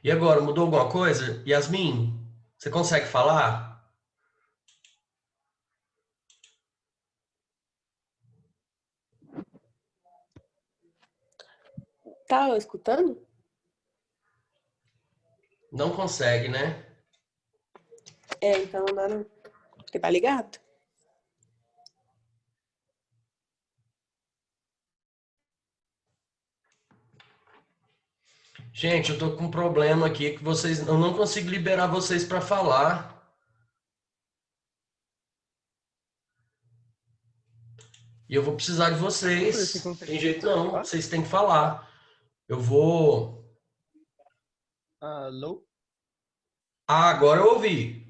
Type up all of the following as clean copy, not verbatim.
E agora, mudou alguma coisa? Yasmin, você consegue falar? Tá escutando? Não consegue, né? Então não dá não. Porque tá ligado? Gente, eu tô com um problema aqui que eu não consigo liberar vocês para falar. E eu vou precisar de Você vocês. consegue Tem jeito não, falar? vocês têm que falar. Eu vou. Alô? Ah, agora eu ouvi.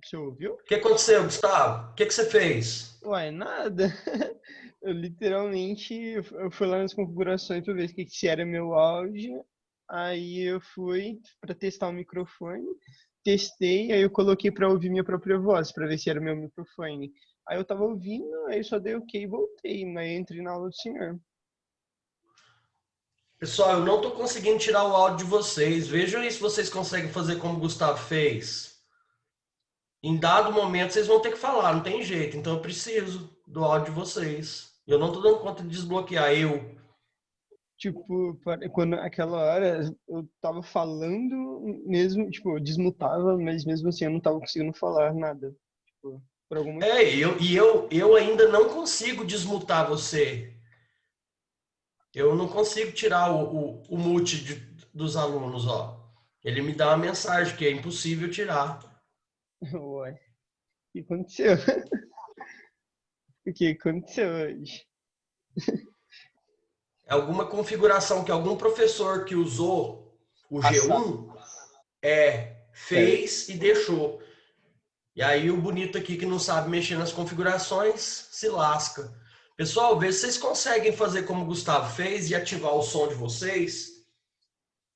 Você ouviu? O que aconteceu, Gustavo? O que você fez? Uai, nada. Eu literalmente eu fui lá nas configurações para ver se era meu áudio. Aí eu fui para testar o microfone, testei, aí eu coloquei para ouvir minha própria voz, para ver se era meu microfone. Aí eu tava ouvindo, aí eu só dei OK e voltei, aí entrei na aula do senhor. Pessoal, eu não tô conseguindo tirar o áudio de vocês. Vejam aí se vocês conseguem fazer como o Gustavo fez. Em dado momento vocês vão ter que falar, não tem jeito. Então eu preciso do áudio de vocês. Eu não tô dando conta de desbloquear eu. Tipo, quando aquela hora eu tava falando mesmo, tipo, eu desmutava, mas mesmo assim eu não tava conseguindo falar nada. Tipo, por algum motivo. Eu ainda não consigo desmutar você. Eu não consigo tirar o mute dos alunos, ó. Ele me dá uma mensagem que é impossível tirar. Ué, o que aconteceu? O que aconteceu hoje? É alguma configuração que algum professor que usou o Passado. G1 Certo. fez e deixou. E aí o bonito aqui que não sabe mexer nas configurações se lasca. Pessoal, vê se vocês conseguem fazer como o Gustavo fez e ativar o som de vocês.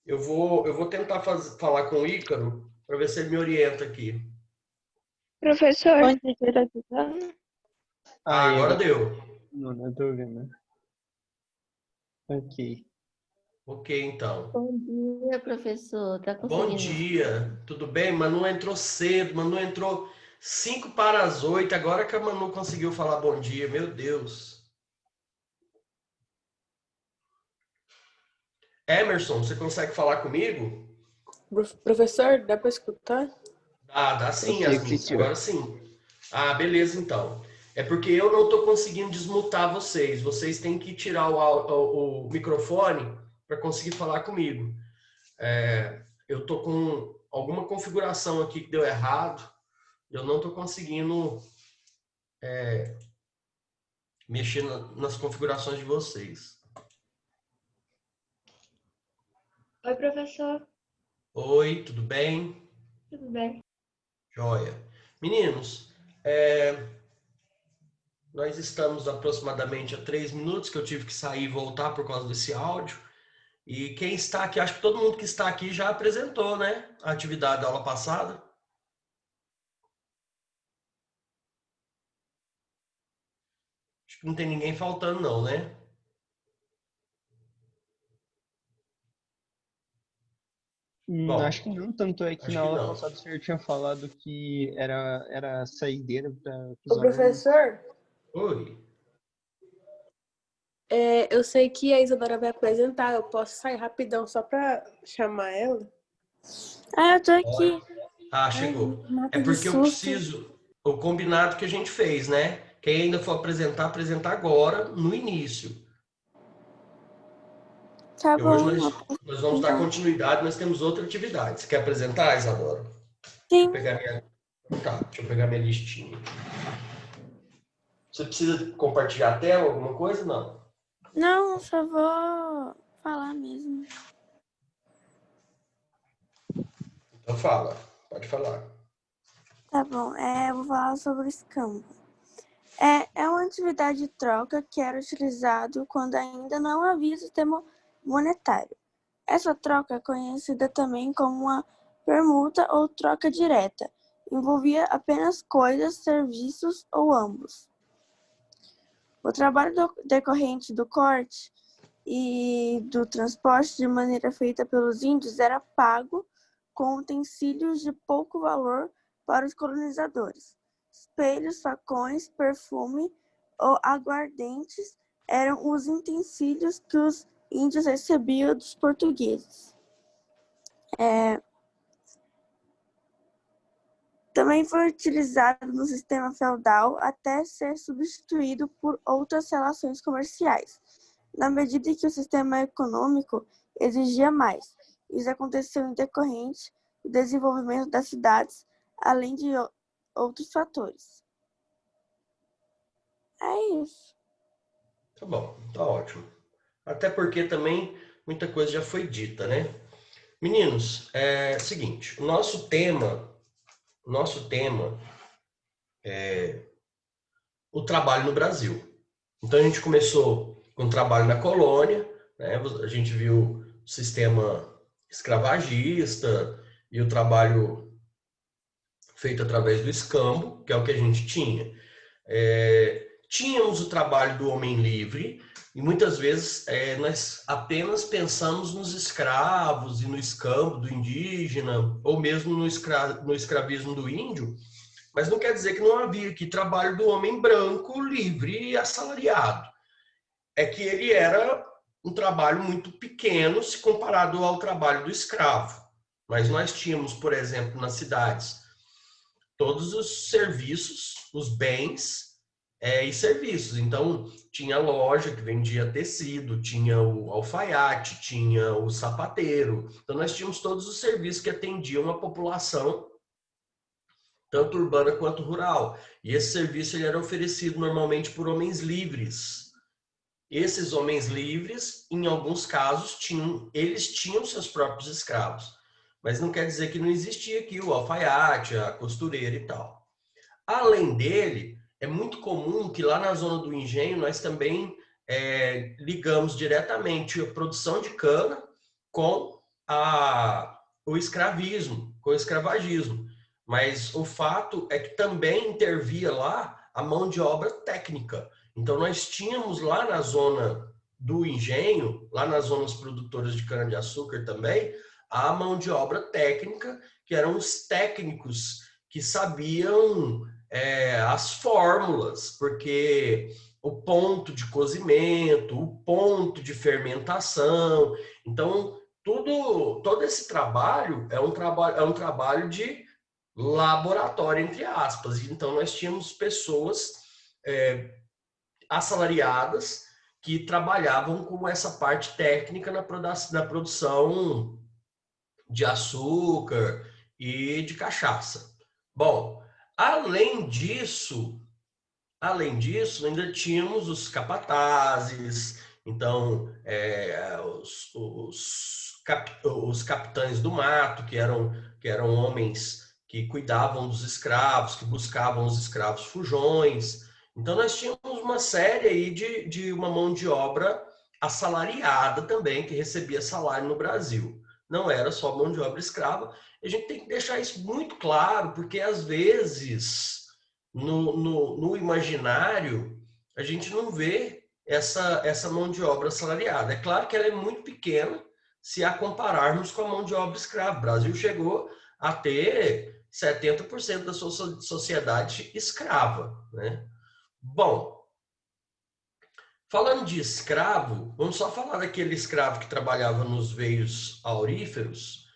Eu vou tentar falar com o Ícaro para ver se ele me orienta aqui. Professor, onde você tá escutando? Ah, Aí, agora agora deu. não tô ouvindo. Ok. Ok, então. Bom dia, professor. Tá Bom conseguindo me escutar? dia, tudo bem? Manu entrou cedo, Manu entrou 5 para as 8. Agora que a Manu conseguiu falar bom dia, meu Deus. Emerson, você consegue falar comigo? Professor, dá pra escutar? Dá sim, Ok, Yasmin, professor. agora sim. Ah, beleza então. É porque eu não estou conseguindo desmutar vocês. Vocês têm que tirar o microfone para conseguir falar comigo. Eu estou com alguma configuração aqui que deu errado. Eu não estou conseguindo mexer nas configurações de vocês. Oi, professor. Oi, tudo bem? Tudo bem? Joia. Meninos, nós estamos aproximadamente a 3 minutos que eu tive que sair e voltar por causa desse áudio. E quem está aqui, acho que todo mundo que está aqui já apresentou, né? A atividade da aula passada. Acho que não tem ninguém faltando, não, né? Acho Bom, que não, tanto é que acho na que aula não. passada o senhor tinha falado que era saideira para os Ô, alunos. professor, Oi. eu sei que a Isadora vai apresentar. Eu posso sair rapidão só pra chamar ela? Ah, eu tô Oi. aqui. Ah, Ai, chegou. É mata de porque eu susto. preciso. O combinado que a gente fez, né? Quem ainda for apresentar, apresentar agora, no início. Tá Porque hoje bom, nós vamos dar então. continuidade, nós temos outra atividade. Você quer apresentar, Isadora? Deixa eu Sim. pegar minha. Tá, deixa eu pegar minha listinha. Você precisa compartilhar a tela, alguma coisa? Não. Não, eu só vou falar mesmo. Então fala, pode falar. Tá bom, eu vou falar sobre o Scambo. É uma atividade de troca que era utilizado quando ainda não havia sistema monetário. Essa troca é conhecida também como uma permuta ou troca direta. Envolvia apenas coisas, serviços ou ambos. O trabalho decorrente do corte e do transporte de maneira feita pelos índios era pago com utensílios de pouco valor para os colonizadores. Espelhos, facões, perfume ou aguardentes eram os utensílios que os índios recebiam dos portugueses. Também foi utilizado no sistema feudal até ser substituído por outras relações comerciais, na medida que o sistema econômico exigia mais. Isso aconteceu em decorrente do desenvolvimento das cidades, além de outros fatores. É isso. Tá bom, tá ótimo. Até porque também muita coisa já foi dita, né? Meninos, é o seguinte, o nosso tema é o trabalho no Brasil. Então a gente começou com o trabalho na colônia, né? A gente viu o sistema escravagista e o trabalho feito através do escambo, que é o que a gente tinha. Tínhamos o trabalho do homem livre, e muitas vezes nós apenas pensamos nos escravos e no escambo do indígena, ou mesmo no escravismo do índio, mas não quer dizer que não havia aqui trabalho do homem branco, livre e assalariado. É que ele era um trabalho muito pequeno se comparado ao trabalho do escravo. Mas nós tínhamos, por exemplo, nas cidades, todos os serviços, os bens e serviços. Então, tinha loja que vendia tecido, tinha o alfaiate, tinha o sapateiro. Então, nós tínhamos todos os serviços que atendiam a população, tanto urbana quanto rural. E esse serviço ele era oferecido normalmente por homens livres. Esses homens livres, em alguns casos, eles tinham seus próprios escravos. Mas não quer dizer que não existia aqui o alfaiate, a costureira e tal. Além dele, é muito comum que lá na zona do engenho nós também ligamos diretamente a produção de cana com o escravismo, com o escravagismo. Mas o fato é que também intervia lá a mão de obra técnica. Então nós tínhamos lá na zona do engenho, lá nas zonas produtoras de cana-de-açúcar também, a mão de obra técnica, que eram os técnicos que sabiam as fórmulas, porque o ponto de cozimento, o ponto de fermentação. Então, todo esse trabalho é um trabalho de laboratório, entre aspas. Então, nós tínhamos pessoas assalariadas que trabalhavam com essa parte técnica na produção de açúcar e de cachaça. Bom, além disso, ainda tínhamos os capatazes, então os capitães do mato, que eram homens que cuidavam dos escravos, que buscavam os escravos fujões. Então nós tínhamos uma série aí de uma mão de obra assalariada também, que recebia salário no Brasil. Não era só mão de obra escrava. A gente tem que deixar isso muito claro, porque às vezes no imaginário a gente não vê essa mão de obra assalariada. É claro que ela é muito pequena se a compararmos com a mão de obra escrava. O Brasil chegou a ter 70% da sua sociedade escrava, né? Bom, falando de escravo, vamos só falar daquele escravo que trabalhava nos veios auríferos,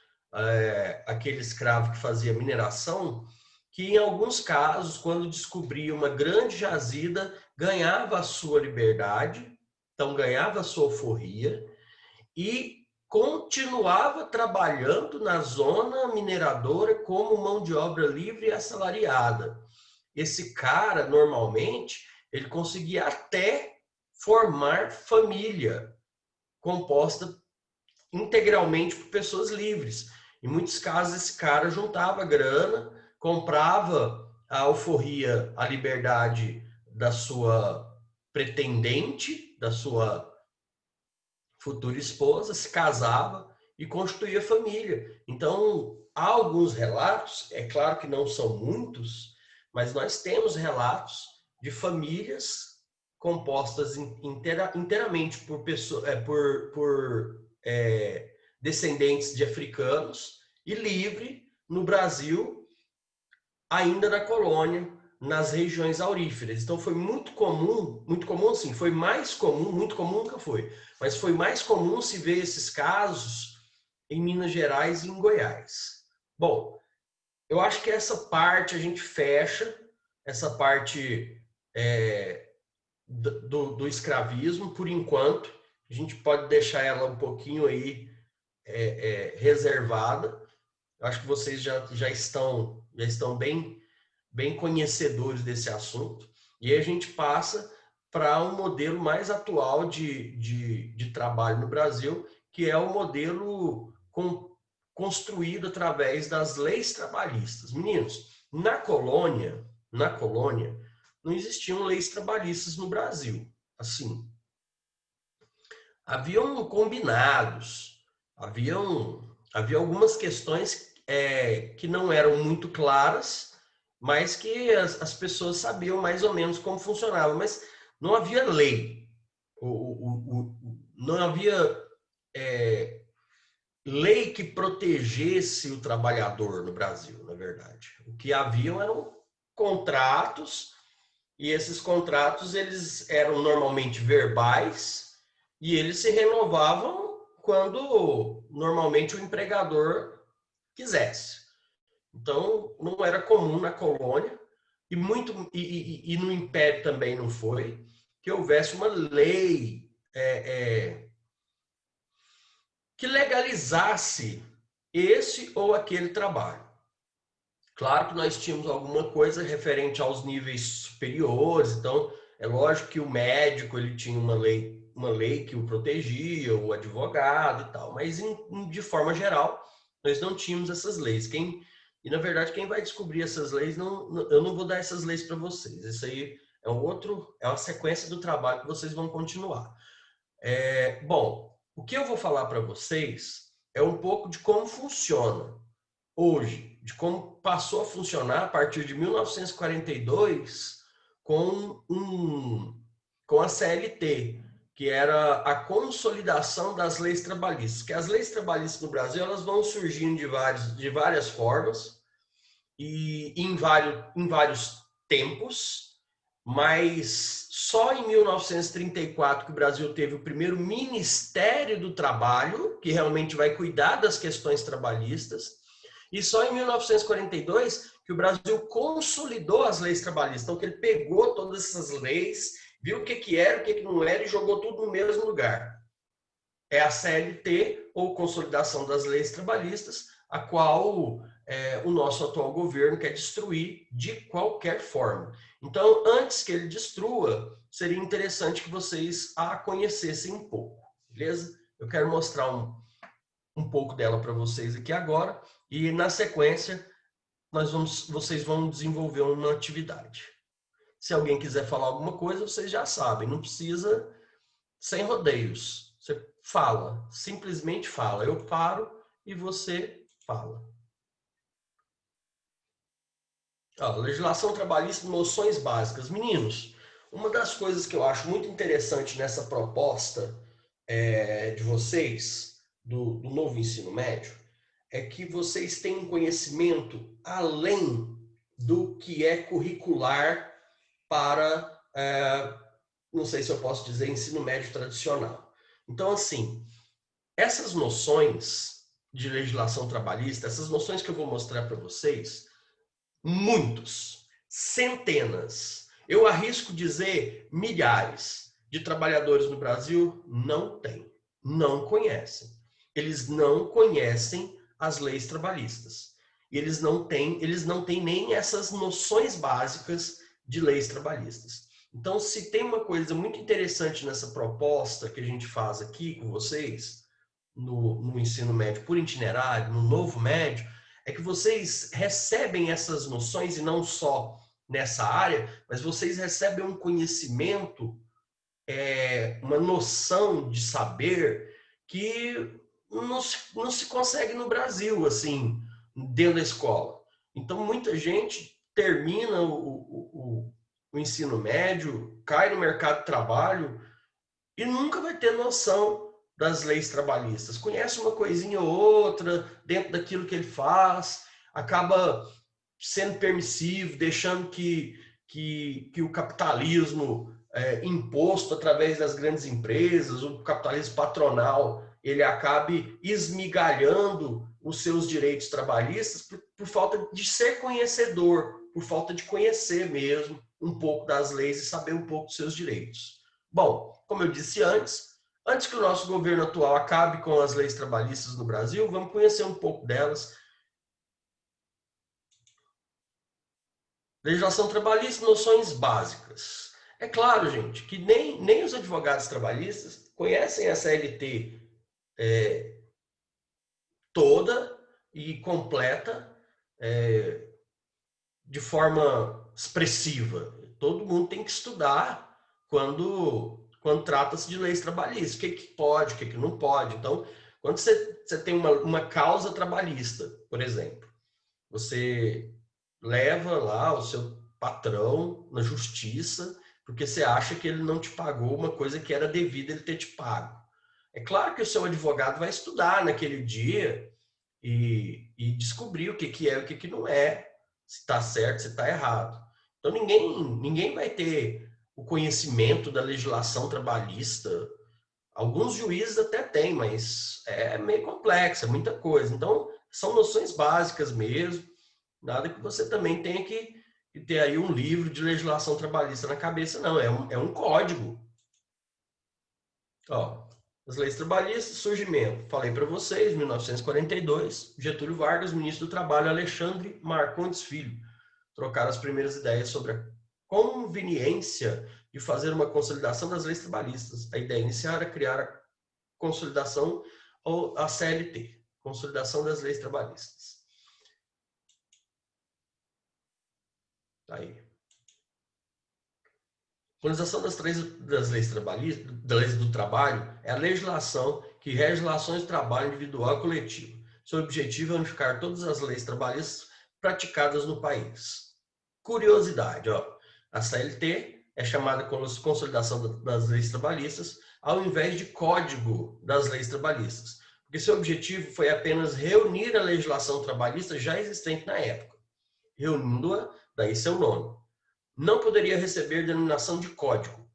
aquele escravo que fazia mineração, que em alguns casos, quando descobria uma grande jazida, ganhava a sua liberdade, então ganhava a sua alforria, e continuava trabalhando na zona mineradora como mão de obra livre e assalariada. Esse cara, normalmente, ele conseguia até formar família composta integralmente por pessoas livres. Em muitos casos, esse cara juntava grana, comprava a alforria, a liberdade da sua pretendente, da sua futura esposa, se casava e constituía família. Então, há alguns relatos, é claro que não são muitos, mas nós temos relatos de famílias compostas inteiramente por descendentes de africanos e livre no Brasil, ainda na colônia, nas regiões auríferas. Então foi muito comum assim, foi mais comum, muito comum nunca foi, mas foi mais comum se ver esses casos em Minas Gerais e em Goiás. Bom, eu acho que essa parte a gente fecha, essa parte do escravismo, por enquanto. A gente pode deixar ela um pouquinho aí reservada. Eu acho que vocês já estão bem conhecedores desse assunto. E aí a gente passa para um modelo mais atual de trabalho no Brasil, que é o modelo construído através das leis trabalhistas. Meninos, na colônia, não existiam leis trabalhistas no Brasil. Assim, haviam combinados, havia algumas questões que não eram muito claras, mas que as pessoas sabiam mais ou menos como funcionava, mas não havia lei, não havia lei que protegesse o trabalhador no Brasil, na verdade. O que haviam eram contratos, e esses contratos eles eram normalmente verbais e eles se renovavam quando normalmente o empregador quisesse. Então, não era comum na colônia, e no Império também não foi, que houvesse uma lei que legalizasse esse ou aquele trabalho. Claro que nós tínhamos alguma coisa referente aos níveis superiores, então é lógico que o médico ele tinha uma lei que o protegia, o advogado e tal, mas de forma geral nós não tínhamos essas leis. E na verdade quem vai descobrir essas leis, eu não vou dar essas leis para vocês. Isso aí é uma sequência do trabalho que vocês vão continuar. Bom, o que eu vou falar para vocês é um pouco de como funciona hoje, de como passou a funcionar a partir de 1942 com a CLT, que era a consolidação das leis trabalhistas. Que as leis trabalhistas no Brasil elas vão surgindo de várias formas e em vários tempos, mas só em 1934 que o Brasil teve o primeiro Ministério do Trabalho, que realmente vai cuidar das questões trabalhistas, e só em 1942 que o Brasil consolidou as leis trabalhistas. Então, que ele pegou todas essas leis, viu o que era, o que não era e jogou tudo no mesmo lugar. É a CLT, ou Consolidação das Leis Trabalhistas, a qual o nosso atual governo quer destruir de qualquer forma. Então, antes que ele destrua, seria interessante que vocês a conhecessem um pouco, beleza? Eu quero mostrar um pouco dela para vocês aqui agora, e na sequência vocês vão desenvolver uma atividade. Se alguém quiser falar alguma coisa, vocês já sabem, não precisa sem rodeios. Você fala, simplesmente fala. Eu paro e você fala. Legislação trabalhista, noções básicas. Meninos, uma das coisas que eu acho muito interessante nessa proposta de vocês, do novo ensino médio, é que vocês têm um conhecimento além do que é curricular para, não sei se eu posso dizer, ensino médio tradicional. Então, assim, essas noções de legislação trabalhista, essas noções que eu vou mostrar para vocês, muitos, centenas, eu arrisco dizer milhares de trabalhadores no Brasil não têm, não conhecem. Eles não conhecem as leis trabalhistas. E eles não têm nem essas noções básicas de leis trabalhistas. Então, se tem uma coisa muito interessante nessa proposta que a gente faz aqui com vocês, no ensino médio por itinerário, no novo médio, é que vocês recebem essas noções, e não só nessa área, mas vocês recebem um conhecimento, uma noção de saber que não se consegue no Brasil, assim, dentro da escola. Então, muita gente termina o o ensino médio, cai no mercado de trabalho e nunca vai ter noção das leis trabalhistas. Conhece uma coisinha ou outra dentro daquilo que ele faz, acaba sendo permissivo, deixando que o capitalismo imposto através das grandes empresas, o capitalismo patronal, ele acabe esmigalhando os seus direitos trabalhistas por falta de ser conhecedor, por falta de conhecer mesmo um pouco das leis e saber um pouco dos seus direitos. Bom, como eu disse antes que o nosso governo atual acabe com as leis trabalhistas no Brasil, vamos conhecer um pouco delas. Legislação trabalhista, noções básicas. É claro, gente, que nem os advogados trabalhistas conhecem a CLT toda e completa de forma expressiva. Todo mundo tem que estudar quando trata-se de leis trabalhistas. O que pode, o que não pode. Então, quando você tem uma causa trabalhista, por exemplo, você leva lá o seu patrão na justiça porque você acha que ele não te pagou uma coisa que era devida ele ter te pago. É claro que o seu advogado vai estudar naquele dia e descobrir o que é e o que não é, se está certo, se está errado. Então, ninguém vai ter o conhecimento da legislação trabalhista. Alguns juízes até têm, mas é meio complexo, é muita coisa. Então, são noções básicas mesmo. Nada que você também tenha que ter aí um livro de legislação trabalhista na cabeça, não. É um código. Ó, as leis trabalhistas, surgimento. Falei para vocês, 1942, Getúlio Vargas, ministro do Trabalho, Alexandre Marcondes Filho, trocaram as primeiras ideias sobre a conveniência de fazer uma consolidação das leis trabalhistas. A ideia inicial era criar a consolidação ou a CLT, Consolidação das Leis Trabalhistas. Tá aí. Consolidação das leis trabalhistas, das leis do trabalho, é a legislação que rege relações de trabalho individual e coletivo. Seu objetivo é unificar todas as leis trabalhistas praticadas no país. Curiosidade, ó. A CLT é chamada Consolidação das Leis Trabalhistas ao invés de Código das Leis Trabalhistas, porque seu objetivo foi apenas reunir a legislação trabalhista já existente na época, reunindo-a, daí seu nome. Não poderia receber denominação de código,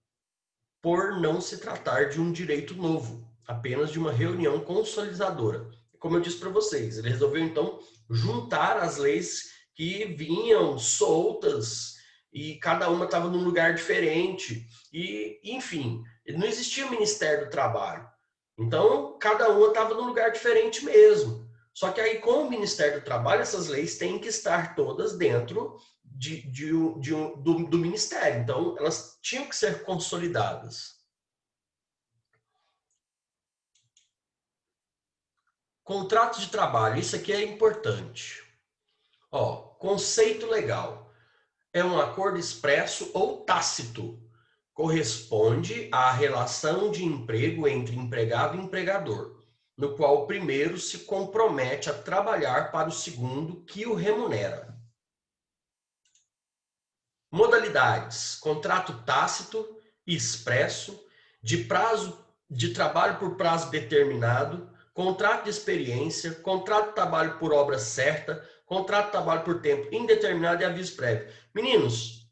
por não se tratar de um direito novo, apenas de uma reunião consolidadora. Como eu disse para vocês, ele resolveu então juntar as leis que vinham soltas e cada uma estava num lugar diferente. E, enfim, não existia o Ministério do Trabalho. Então, cada uma estava num lugar diferente mesmo. Só que aí, com o Ministério do Trabalho, essas leis têm que estar todas dentro do Ministério. Então, elas tinham que ser consolidadas. Contrato de trabalho, isso aqui é importante. Ó, conceito legal. É um acordo expresso ou tácito. Corresponde à relação de emprego entre empregado e empregador, no qual o primeiro se compromete a trabalhar para o segundo que o remunera. Modalidades: contrato tácito e expresso, de trabalho por prazo determinado, contrato de experiência, contrato de trabalho por obra certa, contrato de trabalho por tempo indeterminado e aviso prévio. Meninos,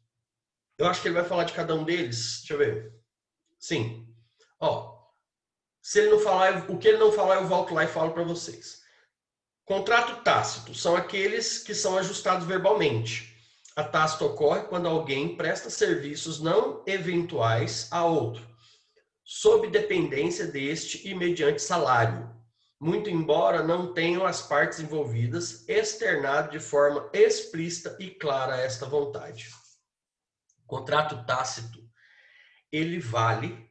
eu acho que ele vai falar de cada um deles. Deixa eu ver. Sim. Ó, se ele não falar, o que ele não falar, eu volto lá e falo para vocês. Contrato tácito são aqueles que são ajustados verbalmente. A tácito ocorre quando alguém presta serviços não eventuais a outro, sob dependência deste e mediante salário, muito embora não tenham as partes envolvidas externado de forma explícita e clara esta vontade. Contrato tácito, ele vale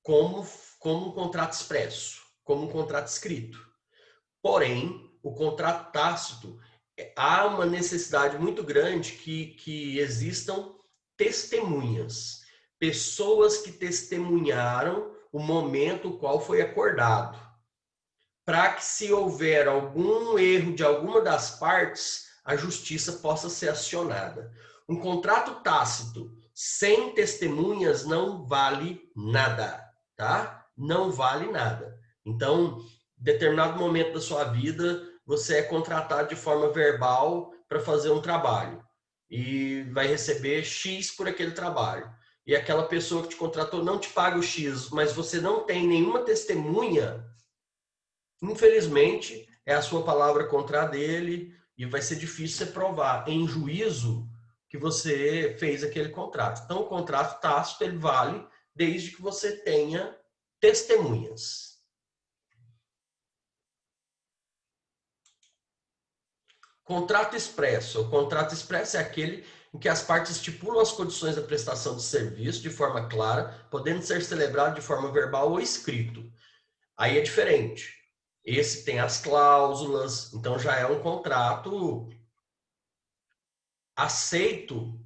como um contrato expresso, como um contrato escrito. Porém, o contrato tácito, há uma necessidade muito grande que existam testemunhas, pessoas que testemunharam o momento no qual foi acordado, para que, se houver algum erro de alguma das partes, a justiça possa ser acionada. Um contrato tácito sem testemunhas não vale nada, tá? Não vale nada. Então, em determinado momento da sua vida, você é contratado de forma verbal para fazer um trabalho e vai receber X por aquele trabalho. E aquela pessoa que te contratou não te paga o X, mas você não tem nenhuma testemunha, infelizmente, é a sua palavra contra a dele e vai ser difícil você provar em juízo que você fez aquele contrato. Então, o contrato tácito, ele vale desde que você tenha testemunhas. Contrato expresso. O contrato expresso é aquele em que as partes estipulam as condições da prestação de serviço de forma clara, podendo ser celebrado de forma verbal ou escrito. Aí é diferente. Esse tem as cláusulas, então já é um contrato aceito,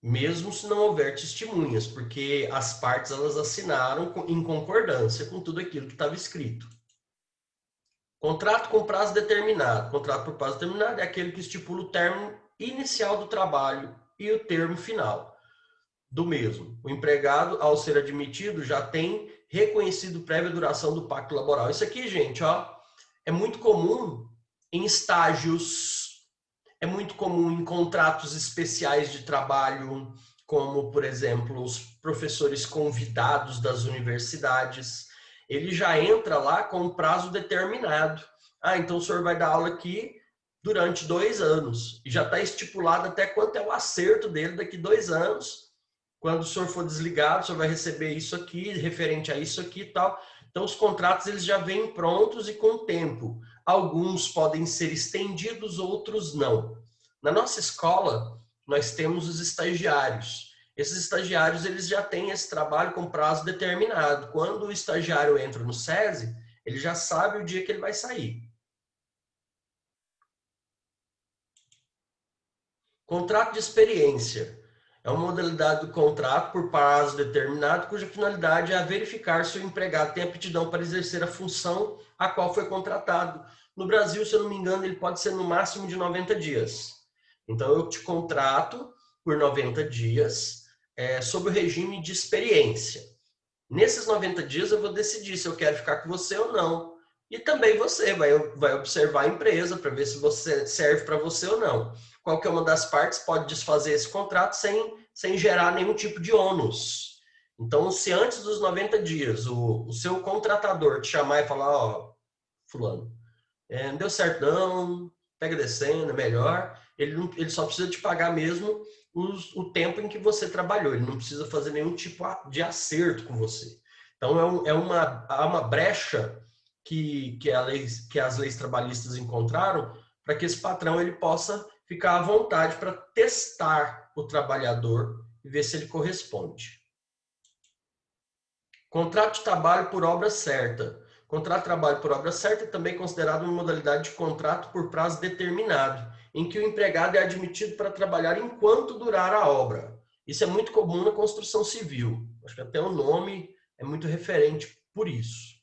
mesmo se não houver testemunhas, porque as partes elas assinaram em concordância com tudo aquilo que estava escrito. Contrato com prazo determinado. Contrato por prazo determinado é aquele que estipula o termo inicial do trabalho e o termo final do mesmo. O empregado, ao ser admitido, já tem reconhecido prévia duração do pacto laboral. Isso aqui, gente, ó, é muito comum em estágios, é muito comum em contratos especiais de trabalho, como, por exemplo, os professores convidados das universidades. Ele já entra lá com um prazo determinado. Ah, então o senhor vai dar aula aqui durante 2 anos. E já está estipulado até quanto é o acerto dele daqui 2 anos. Quando o senhor for desligado, o senhor vai receber isso aqui, referente a isso aqui e tal. Então, os contratos eles já vêm prontos e com tempo. Alguns podem ser estendidos, outros não. Na nossa escola, nós temos os estagiários. Esses estagiários eles já têm esse trabalho com prazo determinado. Quando o estagiário entra no SESI, ele já sabe o dia que ele vai sair. Contrato de experiência. É uma modalidade do contrato por prazo determinado, cuja finalidade é a verificar se o empregado tem aptidão para exercer a função a qual foi contratado. No Brasil, se eu não me engano, ele pode ser no máximo de 90 dias. Então, eu te contrato por 90 dias, sob o regime de experiência. Nesses 90 dias, eu vou decidir se eu quero ficar com você ou não. E também você vai observar a empresa para ver se você serve para você ou não. Qualquer uma das partes pode desfazer esse contrato sem gerar nenhum tipo de ônus. Então, se antes dos 90 dias o seu contratador te chamar e falar, ó, fulano, não deu certo não, pega descendo, é melhor, ele só precisa te pagar mesmo o tempo em que você trabalhou, ele não precisa fazer nenhum tipo de acerto com você. Então, há uma brecha que as leis trabalhistas encontraram para que esse patrão ele possa ficar à vontade para testar o trabalhador e ver se ele corresponde. Contrato de trabalho por obra certa. Contrato de trabalho por obra certa é também considerado uma modalidade de contrato por prazo determinado, em que o empregado é admitido para trabalhar enquanto durar a obra. Isso é muito comum na construção civil. Acho que até o nome é muito referente por isso.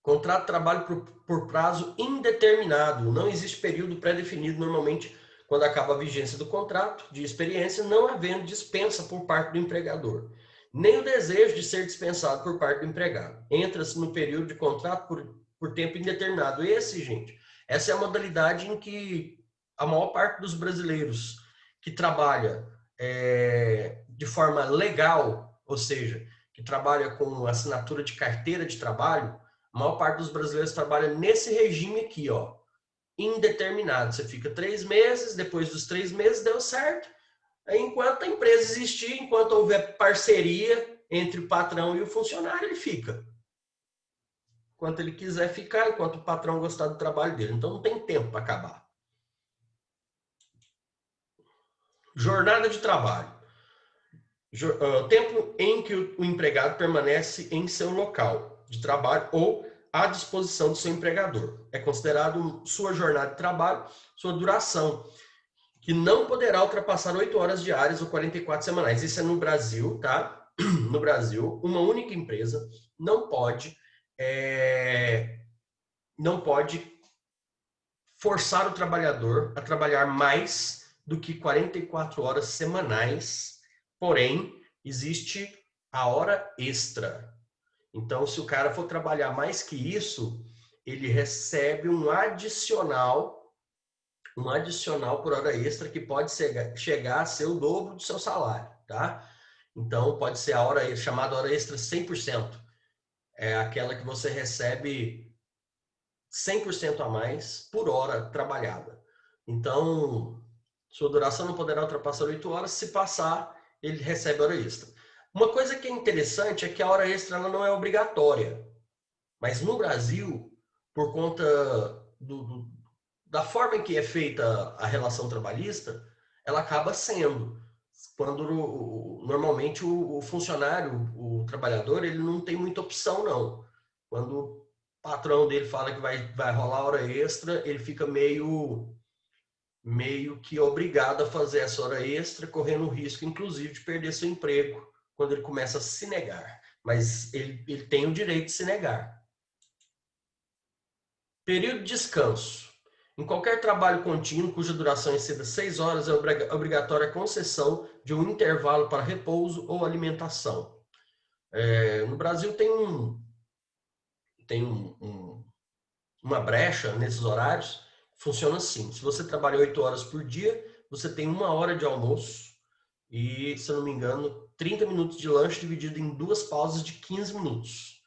Contrato de trabalho por prazo indeterminado. Não existe período pré-definido normalmente quando acaba a vigência do contrato de experiência, não havendo dispensa por parte do empregador. Nem o desejo de ser dispensado por parte do empregado. Entra-se no período de contrato por tempo indeterminado. Essa é a modalidade em que a maior parte dos brasileiros que trabalha de forma legal, ou seja, que trabalha com assinatura de carteira de trabalho, a maior parte dos brasileiros trabalha nesse regime aqui, ó, indeterminado. Você fica 3 meses, depois dos 3 meses deu certo. Aí, enquanto a empresa existir, enquanto houver parceria entre o patrão e o funcionário, ele fica. Enquanto ele quiser ficar, enquanto o patrão gostar do trabalho dele. Então, não tem tempo para acabar. Jornada de trabalho. Tempo em que o empregado permanece em seu local de trabalho ou à disposição do seu empregador. É considerado sua jornada de trabalho, sua duração, que não poderá ultrapassar 8 horas diárias ou 44 semanais. Isso é no Brasil, tá? No Brasil, uma única empresa não pode forçar o trabalhador a trabalhar mais do que 44 horas semanais, porém, existe a hora extra. Então, se o cara for trabalhar mais que isso, ele recebe um adicional por hora extra que pode chegar a ser o dobro do seu salário, tá? Então, pode ser a hora chamada hora extra 100%. É aquela que você recebe 100% a mais por hora trabalhada. Então, sua duração não poderá ultrapassar 8 horas. Se passar, ele recebe hora extra. Uma coisa que é interessante é que a hora extra ela não é obrigatória. Mas no Brasil, por conta da forma em que é feita a relação trabalhista, ela acaba sendo. Quando normalmente o funcionário, o trabalhador, ele não tem muita opção, não. Quando o patrão dele fala que vai rolar hora extra, ele fica meio que obrigado a fazer essa hora extra, correndo o risco, inclusive, de perder seu emprego quando ele começa a se negar. Mas ele tem o direito de se negar. Período de descanso. Em qualquer trabalho contínuo, cuja duração exceda 6 horas, é obrigatória a concessão de um intervalo para repouso ou alimentação. No Brasil tem uma brecha nesses horários. Funciona assim: se você trabalha 8 horas por dia, você tem 1 hora de almoço e, se eu não me engano, 30 minutos de lanche dividido em 2 pausas de 15 minutos.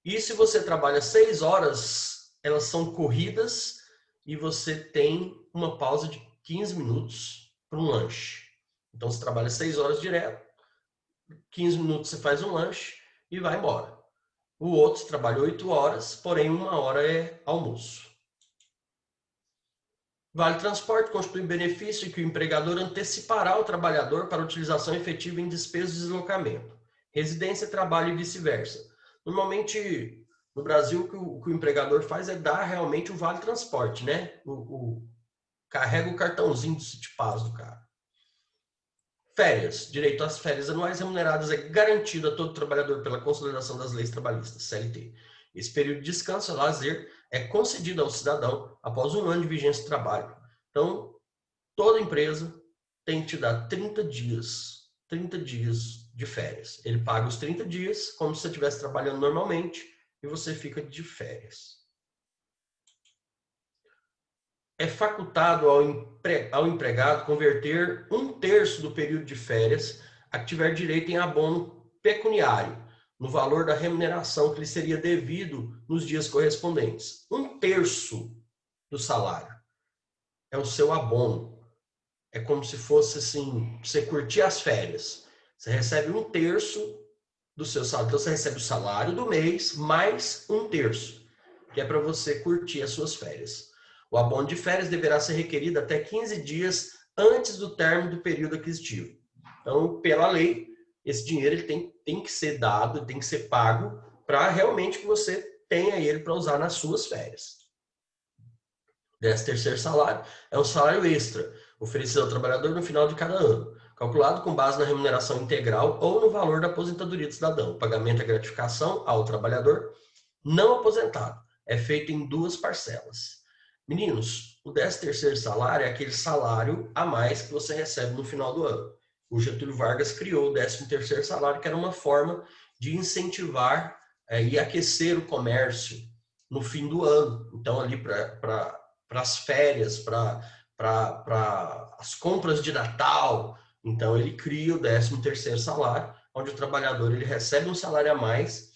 E se você trabalha 6 horas, elas são corridas e você tem uma pausa de 15 minutos para um lanche. Então, você trabalha 6 horas direto, 15 minutos você faz um lanche e vai embora. O outro trabalha 8 horas, porém 1 hora é almoço. Vale transporte constitui benefício que o empregador antecipará ao trabalhador para utilização efetiva em despesas de deslocamento, residência, trabalho e vice-versa. Normalmente, no Brasil, o que o empregador faz é dar realmente o vale transporte, né? Carrega o cartãozinho do Sitipass do cara. Férias. Direito às férias anuais remuneradas é garantido a todo trabalhador pela Consolidação das Leis Trabalhistas, CLT. Esse período de descanso, lazer, é concedido ao cidadão após 1 ano de vigência do trabalho. Então, toda empresa tem que te dar 30 dias de férias. Ele paga os 30 dias como se você estivesse trabalhando normalmente e você fica de férias. É facultado ao empregado converter 1/3 do período de férias a que tiver direito em abono pecuniário, no valor da remuneração que lhe seria devido nos dias correspondentes. 1/3 do salário é o seu abono. É como se fosse assim, você curtir as férias. Você recebe 1/3 do seu salário. Então, você recebe o salário do mês mais 1/3, que é para você curtir as suas férias. O abono de férias deverá ser requerido até 15 dias antes do término do período aquisitivo. Então, pela lei, esse dinheiro ele tem que ser dado, tem que ser pago para realmente que você tenha ele para usar nas suas férias. 13º salário é um salário extra, oferecido ao trabalhador no final de cada ano, calculado com base na remuneração integral ou no valor da aposentadoria do cidadão. O pagamento da gratificação ao trabalhador não aposentado é feito em 2 parcelas. Meninos, o 13º salário é aquele salário a mais que você recebe no final do ano. O Getúlio Vargas criou o 13º salário, que era uma forma de incentivar e aquecer o comércio no fim do ano. Então, ali para as férias, para as compras de Natal. Então, ele cria o 13º salário, onde o trabalhador ele recebe um salário a mais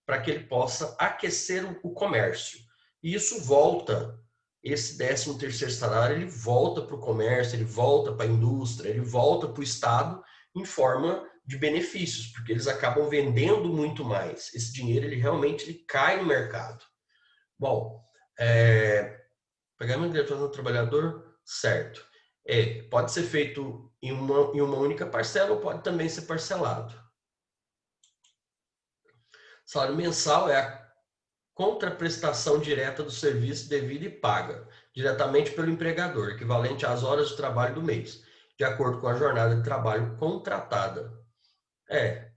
para que ele possa aquecer o comércio. E isso volta. Esse 13º salário, ele volta para o comércio, ele volta para a indústria, ele volta para o Estado em forma de benefícios, porque eles acabam vendendo muito mais. Esse dinheiro, ele realmente cai no mercado. Bom, pagamento direto do trabalhador, certo. Pode ser feito em uma única parcela ou pode também ser parcelado. Salário mensal é a contraprestação direta do serviço devida e paga diretamente pelo empregador, equivalente às horas de trabalho do mês, de acordo com a jornada de trabalho contratada. É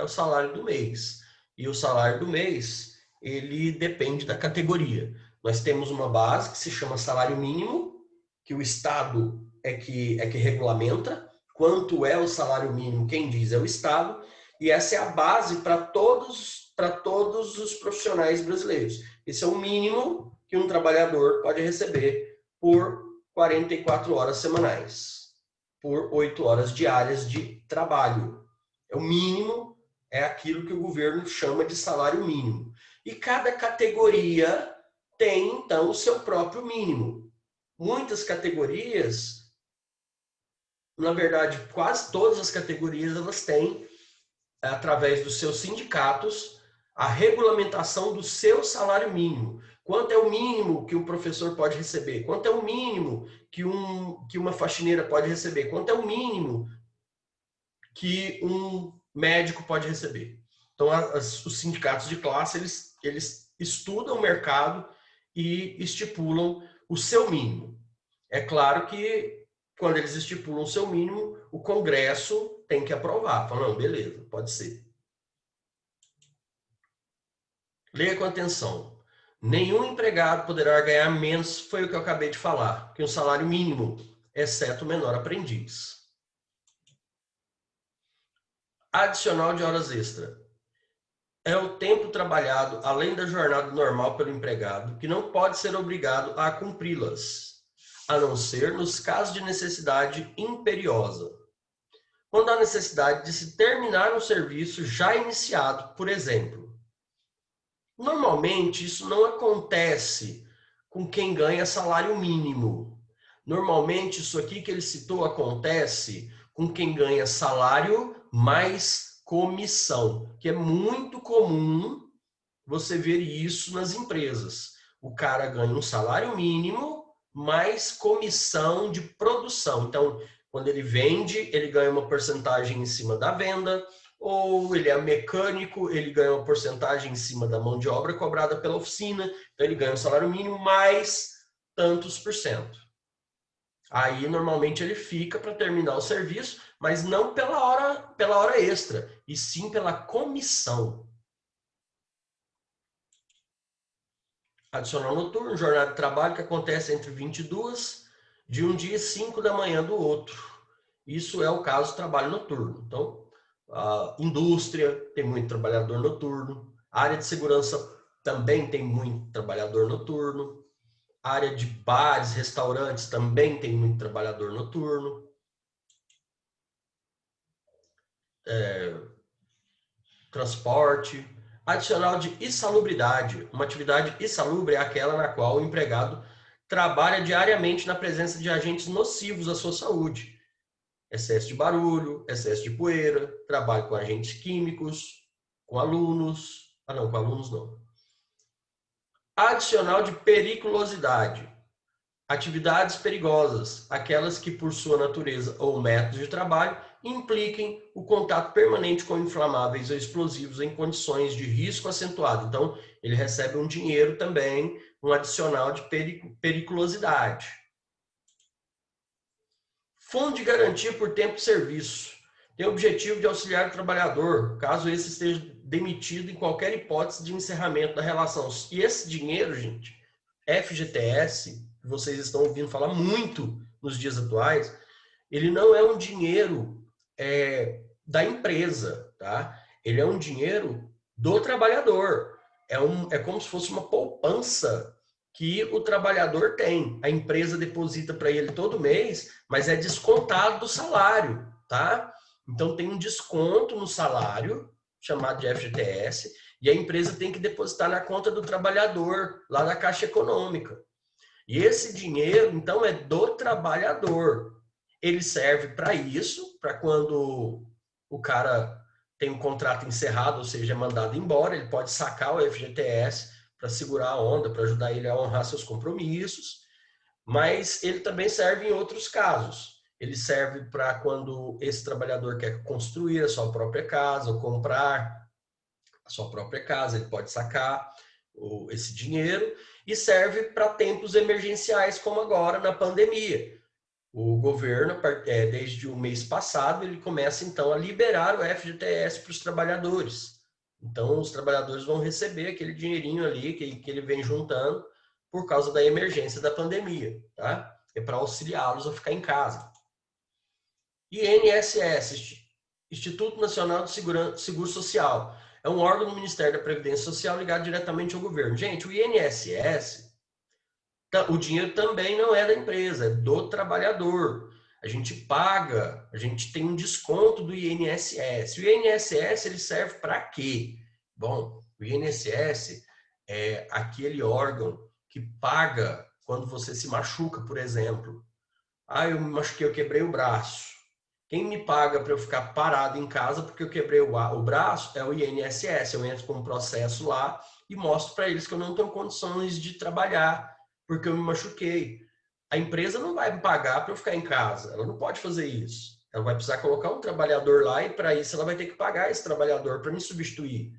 o salário do mês. E o salário do mês, ele depende da categoria. Nós temos uma base que se chama salário mínimo, que o Estado é que regulamenta, quanto é o salário mínimo, quem diz é o Estado, e essa é a base para todos os profissionais brasileiros. Esse é o mínimo que um trabalhador pode receber por 44 horas semanais, por 8 horas diárias de trabalho. É o mínimo, é aquilo que o governo chama de salário mínimo. E cada categoria tem, então, o seu próprio mínimo. Muitas categorias, na verdade, quase todas as categorias, elas têm, através dos seus sindicatos, a regulamentação do seu salário mínimo. Quanto é o mínimo que um professor pode receber? Quanto é o mínimo que uma faxineira pode receber? Quanto é o mínimo que um médico pode receber? Então, os sindicatos de classe, eles estudam o mercado e estipulam o seu mínimo. É claro que, quando eles estipulam o seu mínimo, o Congresso tem que aprovar. Fala, não, beleza, pode ser. Leia com atenção. Nenhum empregado poderá ganhar menos, foi o que eu acabei de falar, que um salário mínimo, exceto o menor aprendiz. Adicional de horas extra. É o tempo trabalhado além da jornada normal pelo empregado, que não pode ser obrigado a cumpri-las, a não ser nos casos de necessidade imperiosa. Quando há necessidade de se terminar um serviço já iniciado, por exemplo. Normalmente, isso não acontece com quem ganha salário mínimo. Normalmente, isso aqui que ele citou acontece com quem ganha salário mais comissão, que é muito comum você ver isso nas empresas. O cara ganha um salário mínimo mais comissão de produção. Então, quando ele vende, ele ganha uma porcentagem em cima da venda, ou ele é mecânico, ele ganha uma porcentagem em cima da mão de obra cobrada pela oficina, então ele ganha um salário mínimo mais tantos %. Aí, normalmente, ele fica para terminar o serviço, mas não pela hora extra, e sim pela comissão. Adicional noturno, jornada de trabalho que acontece entre 22 de um dia e 5 da manhã do outro. Isso é o caso do trabalho noturno. Então, a indústria tem muito trabalhador noturno, a área de segurança também tem muito trabalhador noturno, a área de bares, restaurantes também tem muito trabalhador noturno. Transporte. Adicional de insalubridade. Uma atividade insalubre é aquela na qual o empregado trabalha diariamente na presença de agentes nocivos à sua saúde. Excesso de barulho, excesso de poeira, trabalho com agentes químicos, com alunos. Não, com alunos não. Adicional de periculosidade. Atividades perigosas, aquelas que por sua natureza ou método de trabalho impliquem o contato permanente com inflamáveis ou explosivos em condições de risco acentuado. Então, ele recebe um dinheiro também, um adicional de periculosidade. Fundo de garantia por tempo de serviço. Tem o objetivo de auxiliar o trabalhador, caso esse esteja demitido em qualquer hipótese de encerramento da relação. E esse dinheiro, gente, FGTS, que vocês estão ouvindo falar muito nos dias atuais, ele não é um dinheiro da empresa, tá? Ele é um dinheiro do trabalhador. É como se fosse uma poupança que o trabalhador tem. A empresa deposita para ele todo mês, mas é descontado do salário, tá? Então tem um desconto no salário, chamado de FGTS, e a empresa tem que depositar na conta do trabalhador, lá da Caixa Econômica. E esse dinheiro, então, é do trabalhador. Ele serve para isso, para quando o cara tem um contrato encerrado, ou seja, é mandado embora, ele pode sacar o FGTS para segurar a onda, para ajudar ele a honrar seus compromissos, mas ele também serve em outros casos. Ele serve para quando esse trabalhador quer construir a sua própria casa ou comprar a sua própria casa, ele pode sacar esse dinheiro, e serve para tempos emergenciais, como agora na pandemia. O governo, desde o mês passado, ele começa então a liberar o FGTS para os trabalhadores. Então, os trabalhadores vão receber aquele dinheirinho ali que ele vem juntando por causa da emergência da pandemia, tá? é para auxiliá-los a ficar em casa. INSS, Instituto Nacional de Seguro Social, é um órgão do Ministério da Previdência Social ligado diretamente ao governo. Gente, o INSS, o dinheiro também não é da empresa, é do trabalhador. A gente paga, a gente tem um desconto do INSS. O INSS, ele serve para quê? Bom, o INSS é aquele órgão que paga quando você se machuca, por exemplo. Ah, eu me machuquei, eu quebrei o braço. Quem me paga para eu ficar parado em casa porque eu quebrei o braço é o INSS. Eu entro com um processo lá e mostro para eles que eu não tenho condições de trabalhar porque eu me machuquei. A empresa não vai me pagar para eu ficar em casa. Ela não pode fazer isso. Ela vai precisar colocar um trabalhador lá e para isso ela vai ter que pagar esse trabalhador para me substituir.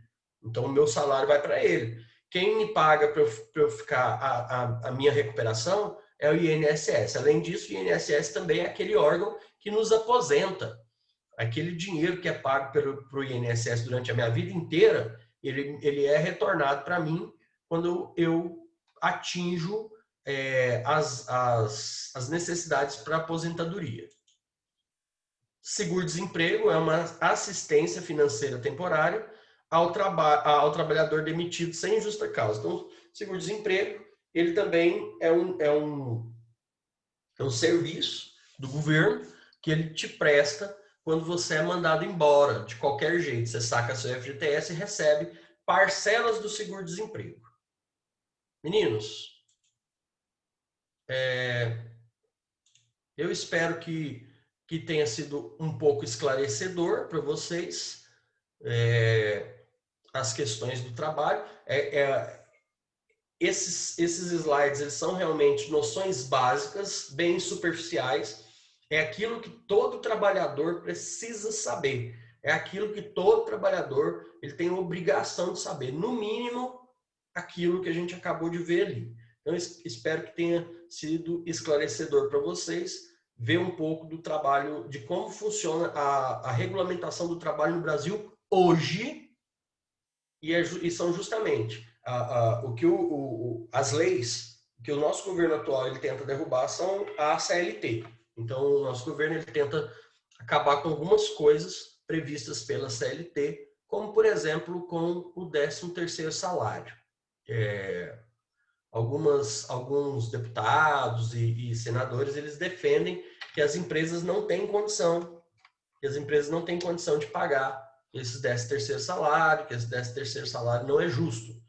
Então o meu salário vai para ele. Quem me paga para eu ficar a minha recuperação é o INSS. Além disso, o INSS também é aquele órgão que nos aposenta. Aquele dinheiro que é pago pelo INSS durante a minha vida inteira, ele é retornado para mim quando eu atinjo as necessidades para aposentadoria. Seguro-desemprego é uma assistência financeira temporária ao trabalhador demitido sem justa causa. Então, seguro-desemprego, ele também é um serviço do governo que ele te presta quando você é mandado embora, de qualquer jeito. Você saca seu FGTS e recebe parcelas do seguro-desemprego. Meninos, eu espero que tenha sido um pouco esclarecedor para vocês as questões do trabalho. Esses slides, eles são realmente noções básicas, bem superficiais. É aquilo que todo trabalhador precisa saber. É aquilo que todo trabalhador ele tem a obrigação de saber. No mínimo, aquilo que a gente acabou de ver ali. Então, espero que tenha sido esclarecedor para vocês ver um pouco do trabalho, de como funciona a regulamentação do trabalho no Brasil hoje, e são justamente o que as leis que o nosso governo atual ele tenta derrubar são a CLT. Então, o nosso governo ele tenta acabar com algumas coisas previstas pela CLT, como, por exemplo, com o 13º salário. Alguns deputados e senadores, eles defendem que as empresas não têm condição de pagar esse 13º salário, que esse 13º salário não é justo.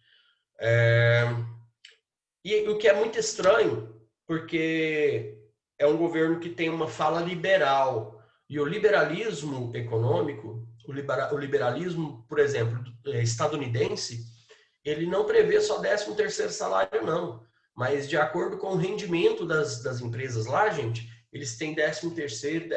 E o que é muito estranho, porque é um governo que tem uma fala liberal, e o liberalismo econômico, o liberalismo, por exemplo, estadunidense, ele não prevê só 13º salário, não. Mas, de acordo com o rendimento das empresas lá, gente, eles têm 13º, 14º,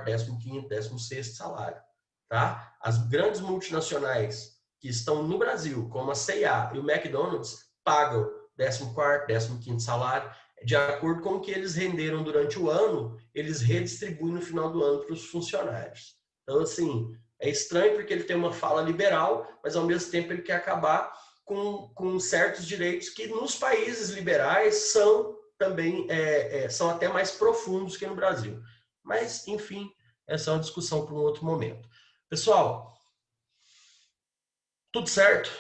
15º, 16º salário. Tá? As grandes multinacionais que estão no Brasil, como a C&A e o McDonald's, pagam 14º, 15º salário. De acordo com o que eles renderam durante o ano, eles redistribuem no final do ano para os funcionários. Então, assim, é estranho porque ele tem uma fala liberal, mas ao mesmo tempo ele quer acabar com certos direitos que nos países liberais são também são até mais profundos que no Brasil. Mas, enfim, essa é uma discussão para um outro momento. Pessoal, tudo certo?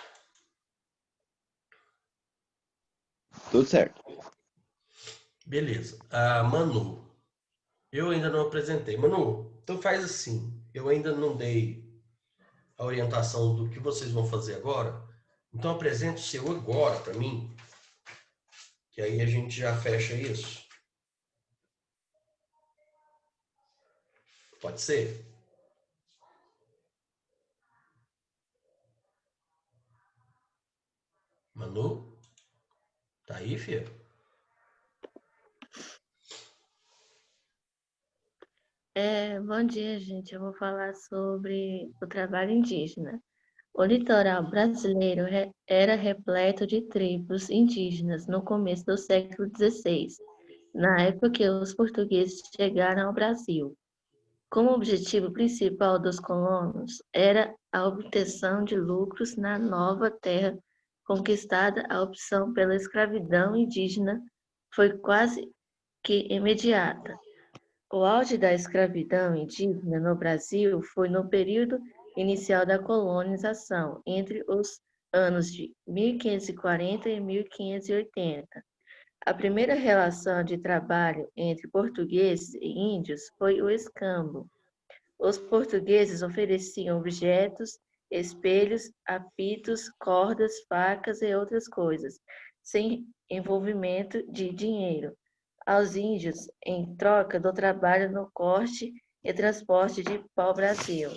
Tudo certo. Beleza. Manu, eu ainda não apresentei. Manu, então faz assim, eu ainda não dei a orientação do que vocês vão fazer agora, então apresente o seu agora para mim, que aí a gente já fecha isso. Pode ser? Manu? Tá aí, filho? Bom dia, gente. Eu vou falar sobre o trabalho indígena. O litoral brasileiro era repleto de tribos indígenas no começo do século XVI, na época que os portugueses chegaram ao Brasil. Como objetivo principal dos colonos era a obtenção de lucros na nova terra conquistada, a opção pela escravidão indígena foi quase que imediata. O auge da escravidão indígena no Brasil foi no período inicial da colonização, entre os anos de 1540 e 1580. A primeira relação de trabalho entre portugueses e índios foi o escambo. Os portugueses ofereciam objetos, espelhos, apitos, cordas, facas e outras coisas, sem envolvimento de dinheiro, aos índios em troca do trabalho no corte e transporte de pau-brasil.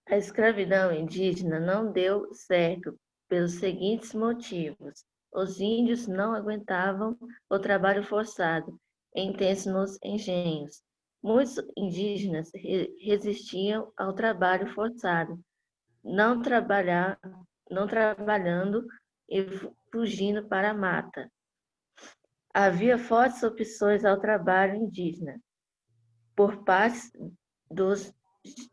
A escravidão indígena não deu certo pelos seguintes motivos. Os índios não aguentavam o trabalho forçado intenso nos engenhos. Muitos indígenas resistiam ao trabalho forçado, não trabalhando e fugindo para a mata. Havia fortes opções ao trabalho indígena por parte dos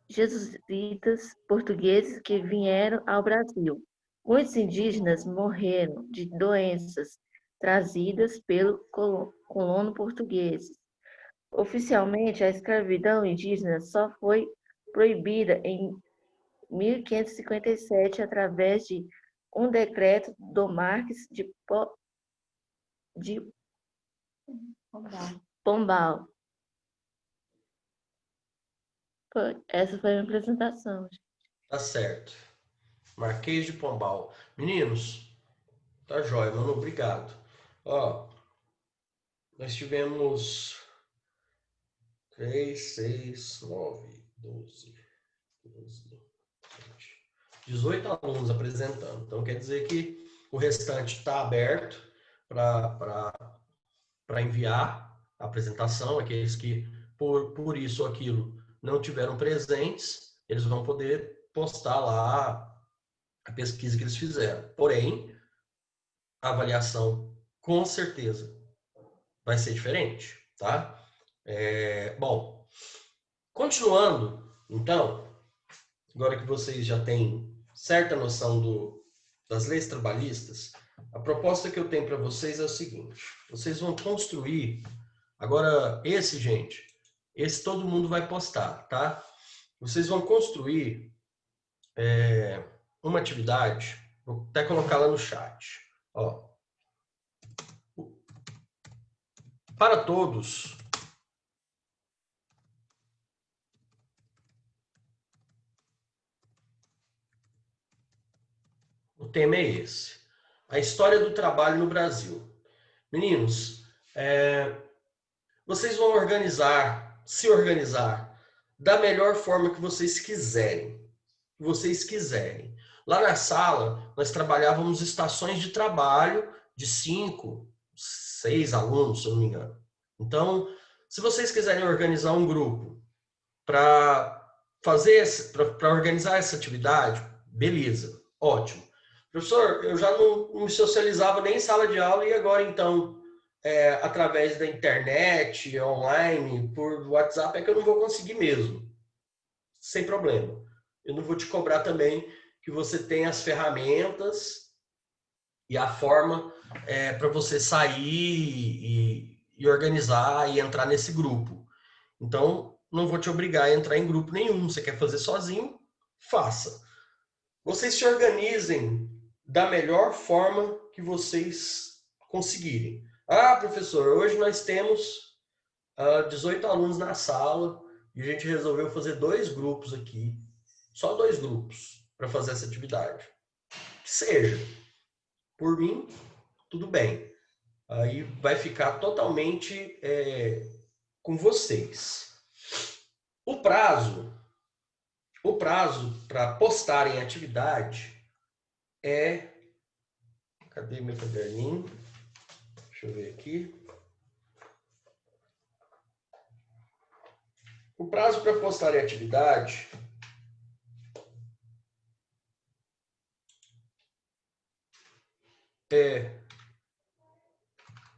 jesuítas portugueses que vieram ao Brasil. Muitos indígenas morreram de doenças trazidas pelo colono português. Oficialmente, a escravidão indígena só foi proibida em 1557 através de um decreto do Marquês de Pombal. Essa foi a minha apresentação. Tá certo. Marquês de Pombal. Meninos, tá jóia, mano. Obrigado. Ó, nós tivemos 3, 6, 9, 12, 18 alunos apresentando. Então, quer dizer que o restante está aberto para enviar a apresentação. Aqueles que, por isso ou aquilo, não tiveram presentes, eles vão poder postar lá a pesquisa que eles fizeram. Porém, a avaliação, com certeza, vai ser diferente, tá? Bom, continuando, então, agora que vocês já têm certa noção das leis trabalhistas, a proposta que eu tenho para vocês é o seguinte: vocês vão construir, agora esse todo mundo vai postar, tá? Vocês vão construir uma atividade, vou até colocar lá no chat. Ó, para todos, o tema é esse: a história do trabalho no Brasil. Meninos, vocês vão se organizar da melhor forma que vocês quiserem. Lá na sala, nós trabalhávamos estações de trabalho de 5, 6 alunos, se eu não me engano. Então, se vocês quiserem organizar um grupo para organizar essa atividade, beleza, ótimo. Professor, eu já não me socializava nem em sala de aula e agora, então, através da internet, online, por WhatsApp, é que eu não vou conseguir mesmo. Sem problema. Eu não vou te cobrar também que você tenha as ferramentas e a forma para você sair e organizar e entrar nesse grupo. Então, não vou te obrigar a entrar em grupo nenhum. Você quer fazer sozinho? Faça. Vocês se organizem da melhor forma que vocês conseguirem. Ah, professor, hoje nós temos 18 alunos na sala e a gente resolveu fazer 2 grupos aqui. Só 2 grupos para fazer essa atividade. Que seja. Por mim, tudo bem. Aí vai ficar totalmente com vocês. O prazo para postarem a atividade é... Cadê meu caderninho? Deixa eu ver aqui. O prazo para postarem a atividade é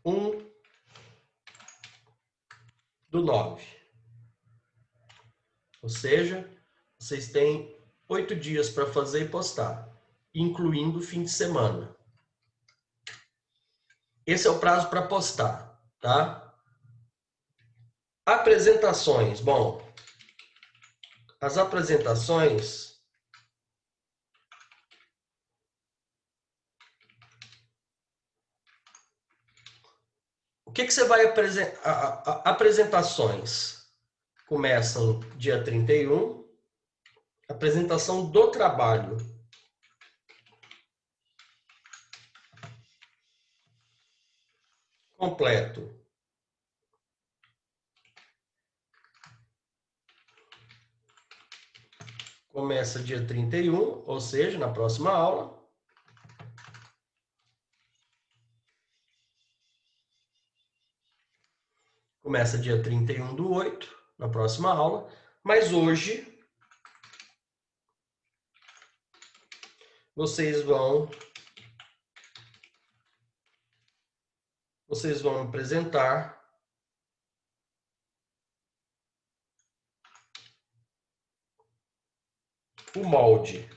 1/9. Ou seja, vocês têm 8 dias para fazer e postar, incluindo o fim de semana. Esse é o prazo para postar, tá? Apresentações. Bom, as apresentações... O que você vai apresentar? Apresentações começam dia 31. Apresentação do trabalho completo começa dia 31, ou seja, na próxima aula. Começa dia 31/8, na próxima aula. Mas hoje, vocês vão apresentar o molde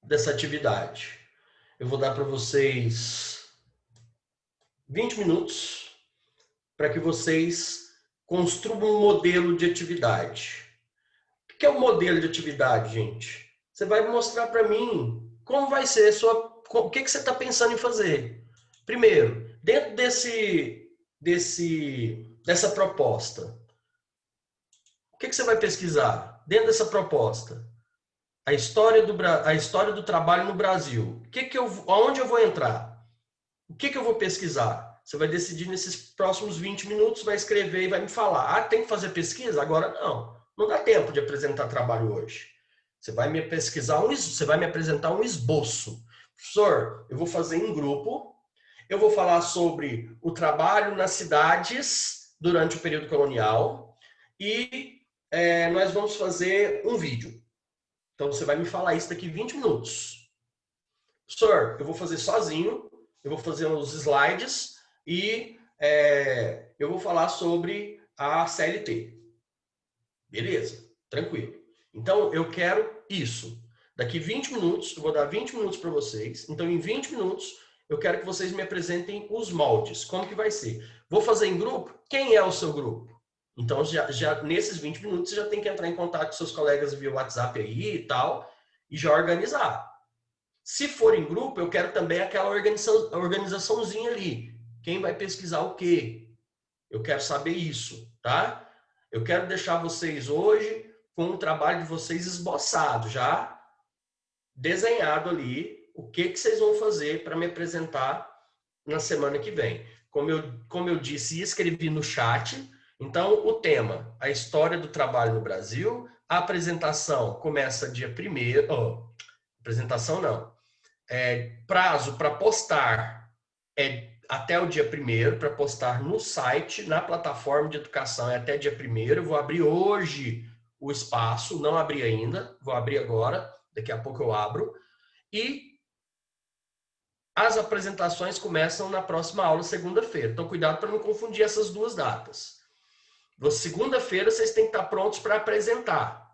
dessa atividade. Eu vou dar para vocês 20 minutos para que vocês construam um modelo de atividade. O que é um modelo de atividade, gente? Você vai mostrar para mim como vai ser o que você está pensando em fazer. Primeiro, dentro dessa proposta, o que você vai pesquisar? Dentro dessa proposta, a história do trabalho no Brasil. Aonde eu vou entrar? O que eu vou pesquisar? Você vai decidir nesses próximos 20 minutos, vai escrever e vai me falar. Ah, tem que fazer pesquisa? Agora não. Não dá tempo de apresentar trabalho hoje. Você vai me apresentar um esboço. Professor, eu vou fazer em grupo. Eu vou falar sobre o trabalho nas cidades durante o período colonial e nós vamos fazer um vídeo. Então você vai me falar isso daqui 20 minutos. Professor, eu vou fazer sozinho, eu vou fazer uns slides e eu vou falar sobre a CLT. Beleza, tranquilo. Então eu quero isso. Daqui 20 minutos, eu vou dar 20 minutos para vocês. Então em 20 minutos eu quero que vocês me apresentem os moldes. Como que vai ser? Vou fazer em grupo? Quem é o seu grupo? Então, já nesses 20 minutos, você já tem que entrar em contato com seus colegas via WhatsApp aí e tal, e já organizar. Se for em grupo, eu quero também aquela organizaçãozinha ali. Quem vai pesquisar o quê? Eu quero saber isso, tá? Eu quero deixar vocês hoje com o trabalho de vocês esboçado, já desenhado ali, o que vocês vão fazer para me apresentar na semana que vem. Como eu disse e escrevi no chat, então o tema, a história do trabalho no Brasil, a apresentação começa dia 1º, apresentação não, prazo para postar até o dia 1º, para postar no site, na plataforma de educação é até dia 1º, eu vou abrir hoje o espaço, não abri ainda, vou abrir agora, daqui a pouco eu abro, e as apresentações começam na próxima aula, segunda-feira. Então, cuidado para não confundir essas duas datas. Segunda-feira, vocês têm que estar prontos para apresentar.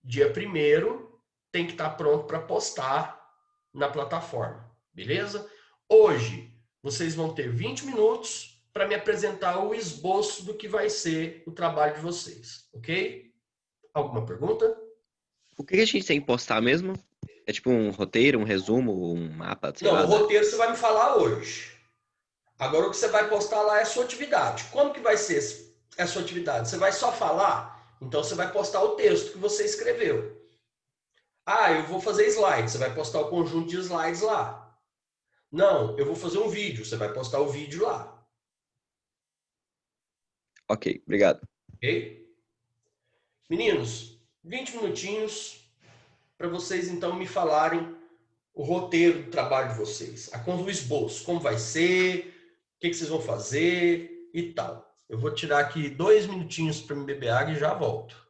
Dia 1º, tem que estar pronto para postar na plataforma. Beleza? Hoje, vocês vão ter 20 minutos para me apresentar o esboço do que vai ser o trabalho de vocês. Ok? Alguma pergunta? O que a gente tem que postar mesmo? É tipo um roteiro, um resumo, um mapa, sei Não, lá. o roteiro você vai me falar hoje. Agora o que você vai postar lá é a sua atividade. Como que vai ser a sua atividade? Você vai só falar? Então você vai postar o texto que você escreveu. Ah, eu vou fazer slides. Você vai postar o conjunto de slides lá. Não, eu vou fazer um vídeo. Você vai postar o vídeo lá. Ok, obrigado. Ok? Meninos, 20 minutinhos para vocês então me falarem o roteiro do trabalho de vocês. O esboço, como vai ser, o que vocês vão fazer e tal. Eu vou tirar aqui 2 minutinhos para me beber água e já volto.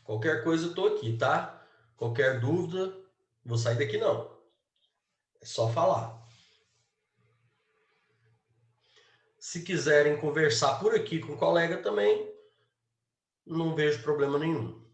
Qualquer coisa eu tô aqui, tá? Qualquer dúvida, vou sair daqui não. É só falar. Se quiserem conversar por aqui com o colega também, não vejo problema nenhum.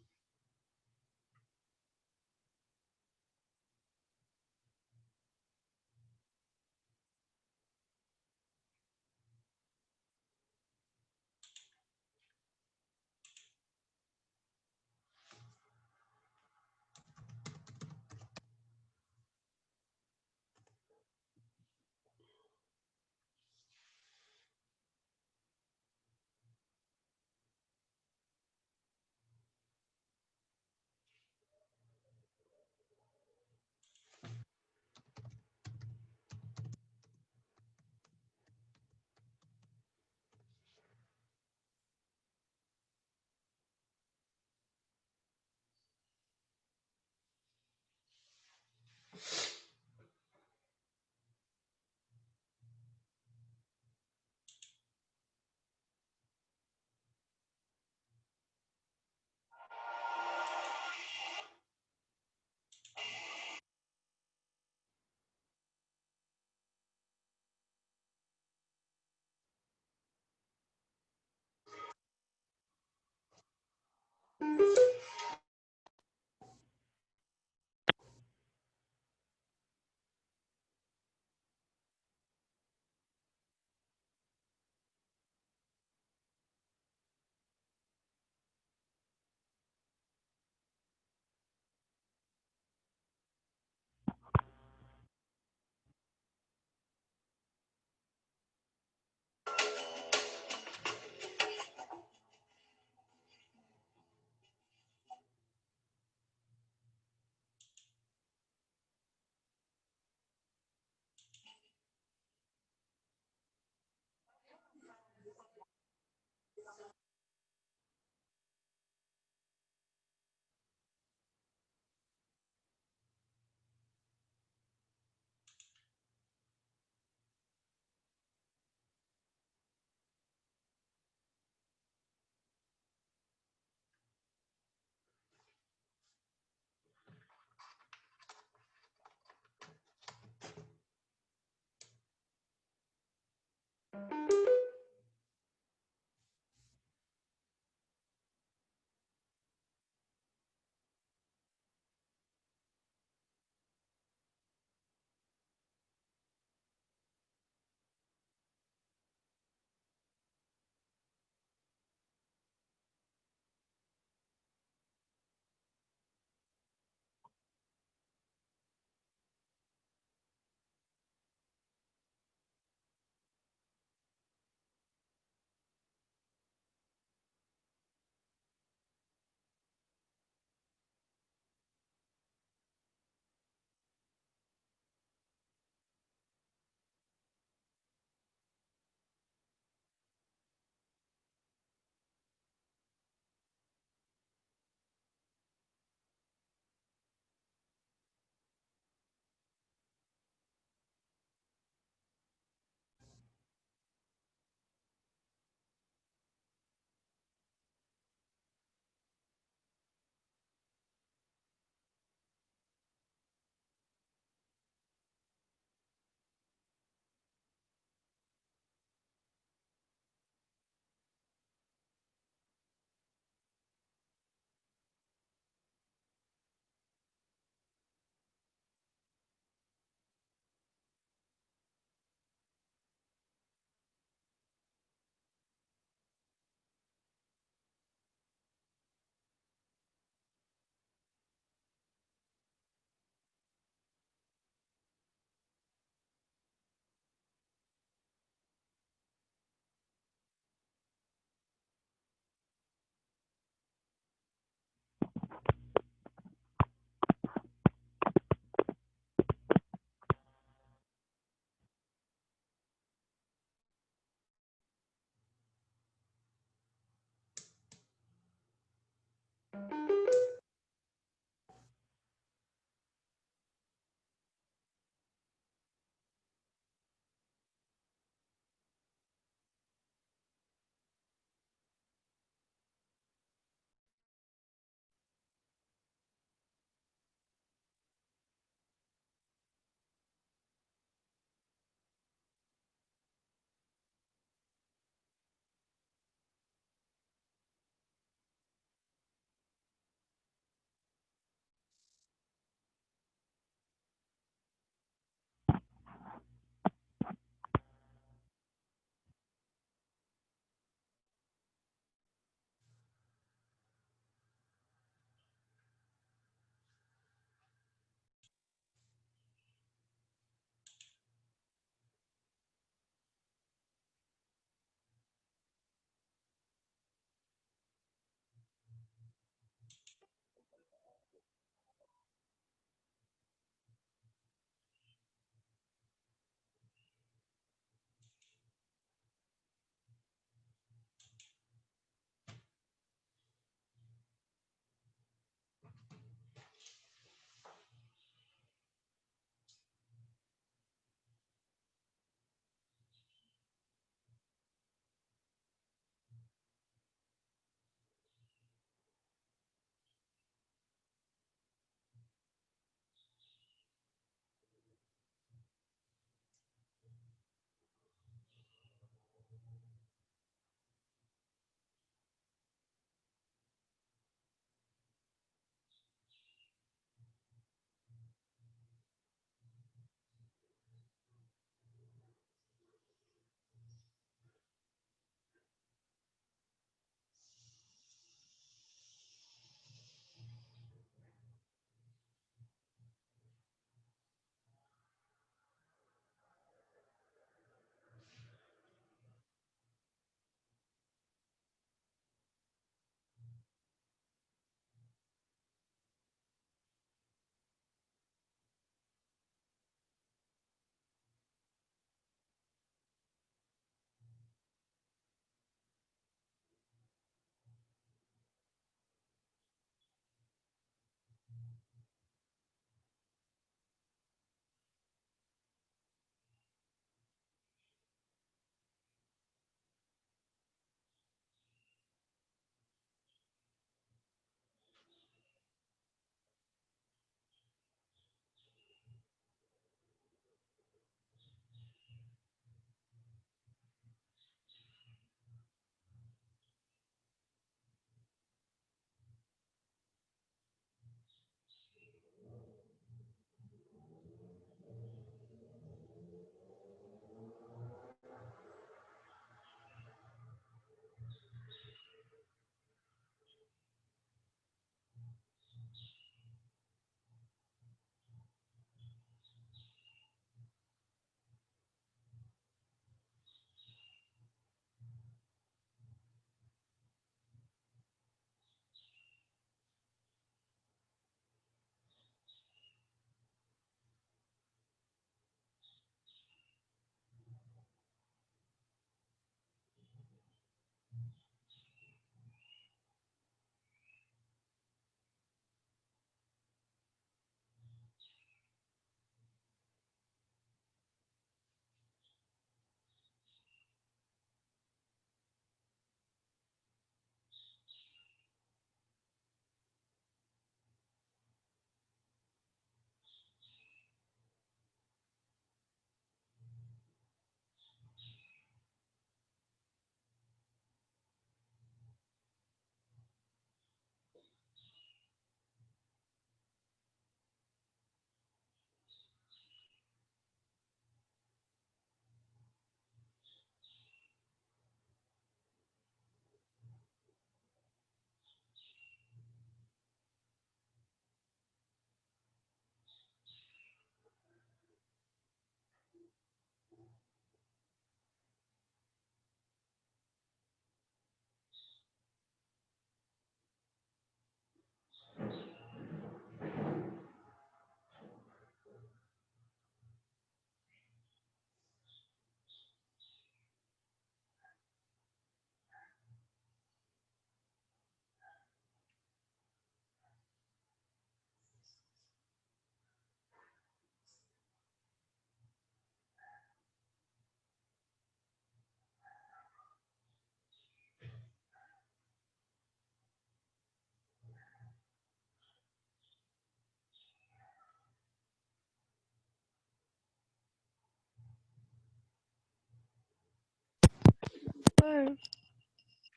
Professor,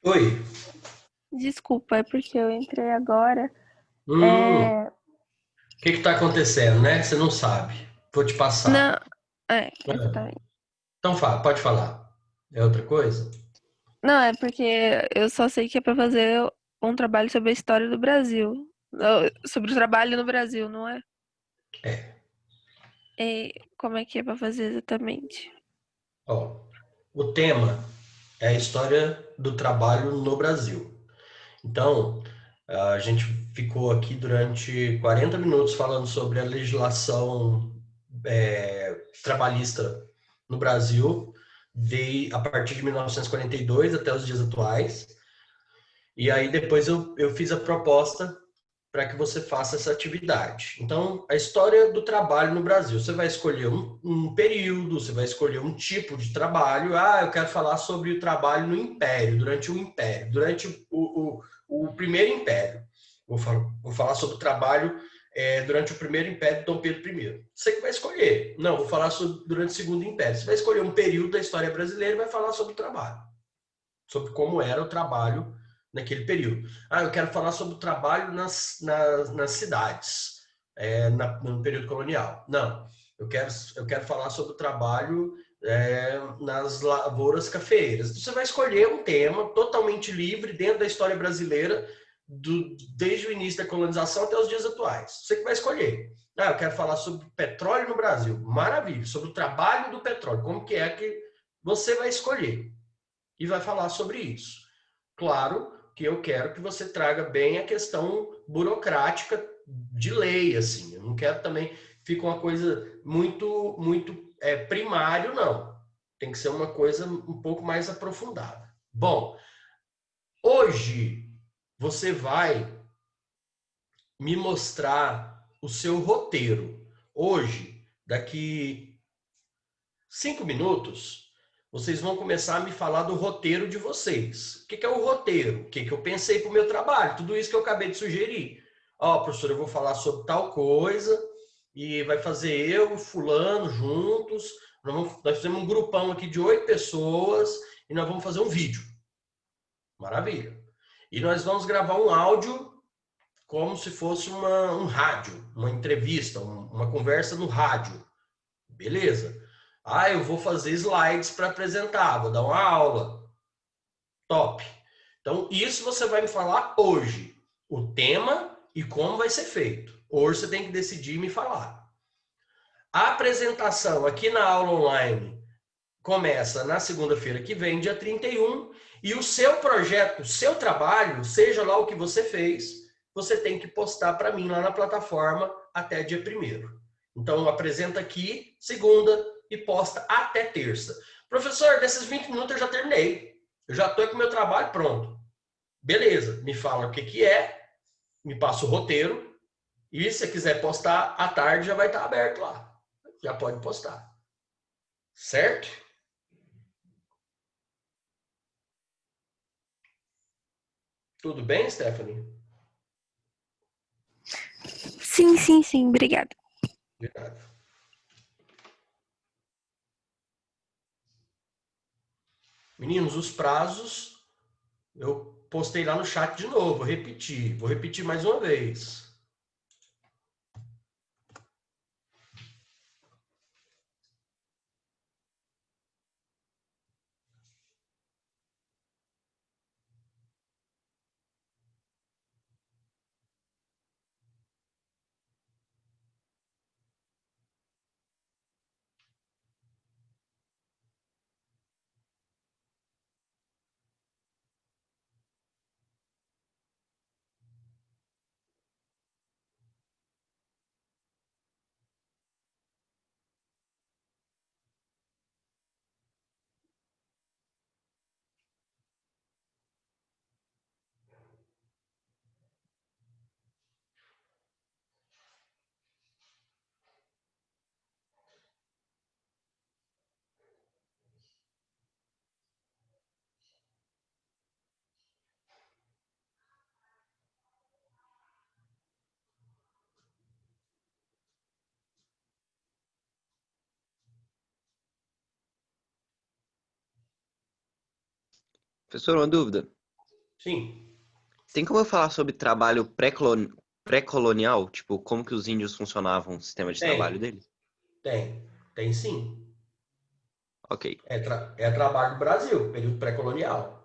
Oi. desculpa, é porque eu entrei agora. O que está acontecendo, né? Você não sabe. Vou te Não, passar. Ah, exatamente. então fala, pode falar. É outra coisa? Não, é porque eu só sei que é pra fazer um trabalho sobre a história do Brasil. Sobre o trabalho no Brasil, não é? É. E como é que é pra fazer exatamente? Ó, o tema é a história do trabalho no Brasil. Então, a gente ficou aqui durante 40 minutos falando sobre a legislação trabalhista no Brasil, a partir de 1942 até os dias atuais. E aí depois eu fiz a proposta para que você faça essa atividade. Então, a história do trabalho no Brasil. Você vai escolher um período, você vai escolher um tipo de trabalho. Ah, eu quero falar sobre o trabalho no Império, durante o Império, durante o primeiro Império. Vou falar sobre o trabalho durante o primeiro Império de Dom Pedro I. Você que vai escolher. Não, vou falar sobre, durante o segundo Império. Você vai escolher um período da história brasileira e vai falar sobre o trabalho, sobre como era o trabalho naquele período. Ah, eu quero falar sobre o trabalho nas cidades, no período colonial. Não, eu quero falar sobre o trabalho nas lavouras cafeeiras. Você vai escolher um tema totalmente livre dentro da história brasileira, desde o início da colonização até os dias atuais. Você que vai escolher. Ah, eu quero falar sobre petróleo no Brasil. Maravilha. Sobre o trabalho do petróleo. Como que é que você vai escolher? E vai falar sobre isso. Claro que eu quero que você traga bem a questão burocrática de lei, assim. Eu não quero também fica uma coisa muito primário, não. Tem que ser uma coisa um pouco mais aprofundada. Bom, hoje você vai me mostrar o seu roteiro. Hoje, daqui 5 minutos, vocês vão começar a me falar do roteiro de vocês. O que é o roteiro? O que eu pensei para o meu trabalho? Tudo isso que eu acabei de sugerir. Ó, professor, eu vou falar sobre tal coisa e vai fazer eu, fulano, juntos. Nós fizemos um grupão aqui de 8 pessoas e nós vamos fazer um vídeo. Maravilha. E nós vamos gravar um áudio como se fosse um rádio, uma entrevista, uma conversa no rádio. Beleza. Ah, eu vou fazer slides para apresentar, vou dar uma aula. Top. Então, isso você vai me falar hoje. O tema e como vai ser feito. Hoje você tem que decidir e me falar. A apresentação aqui na aula online começa na segunda-feira que vem, dia 31, e o seu projeto, o seu trabalho, seja lá o que você fez, você tem que postar para mim lá na plataforma até dia 1º. Então, apresenta aqui segunda e posta até terça. Professor, desses 20 minutos eu já terminei. Eu já estou com o meu trabalho pronto. Beleza, me fala o que é, me passa o roteiro, e se você quiser postar à tarde, já vai estar aberto lá. Já pode postar. Certo? Tudo bem, Stephanie? Sim, sim, sim, obrigada. De nada. Meninos, os prazos eu postei lá no chat de novo, vou repetir mais uma vez. Professor, uma dúvida. Sim, Tem como eu falar sobre trabalho pré-colonial? Tipo, como que os índios funcionavam, o sistema de trabalho tem, deles? tem sim. Ok. É trabalho do Brasil, período pré-colonial.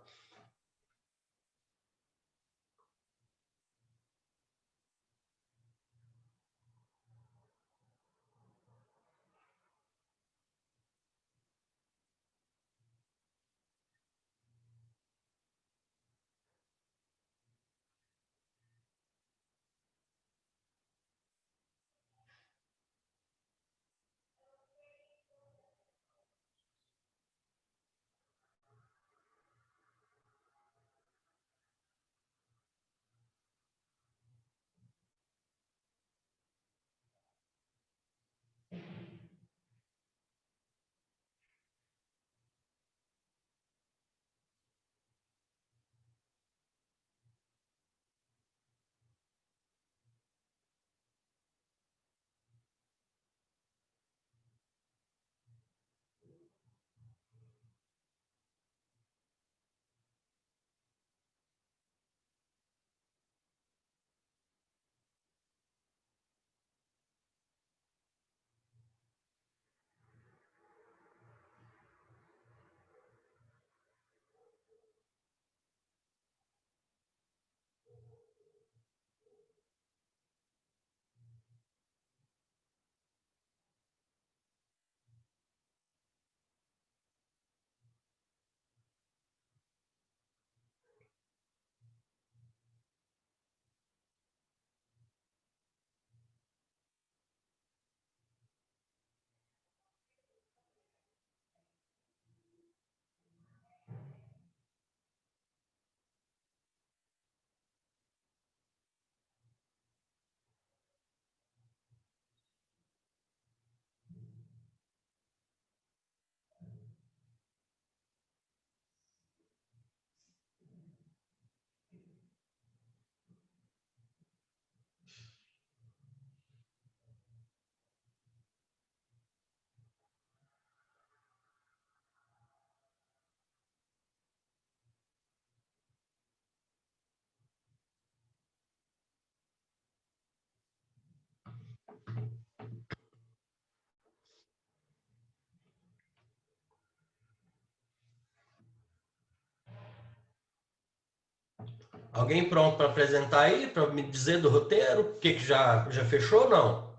Alguém pronto para apresentar aí, para me dizer do roteiro? O que já fechou ou não?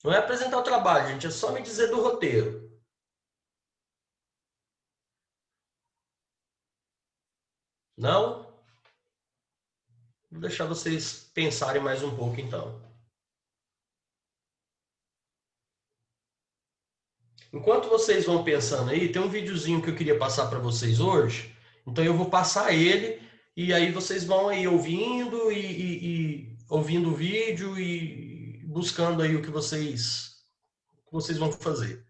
Não é apresentar o trabalho, gente, é só me dizer do roteiro. Não? Vou deixar vocês pensarem mais um pouco então. Enquanto vocês vão pensando aí, tem um videozinho que eu queria passar para vocês hoje. Então eu vou passar ele e aí vocês vão aí ouvindo e ouvindo o vídeo e buscando aí o que vocês vão fazer.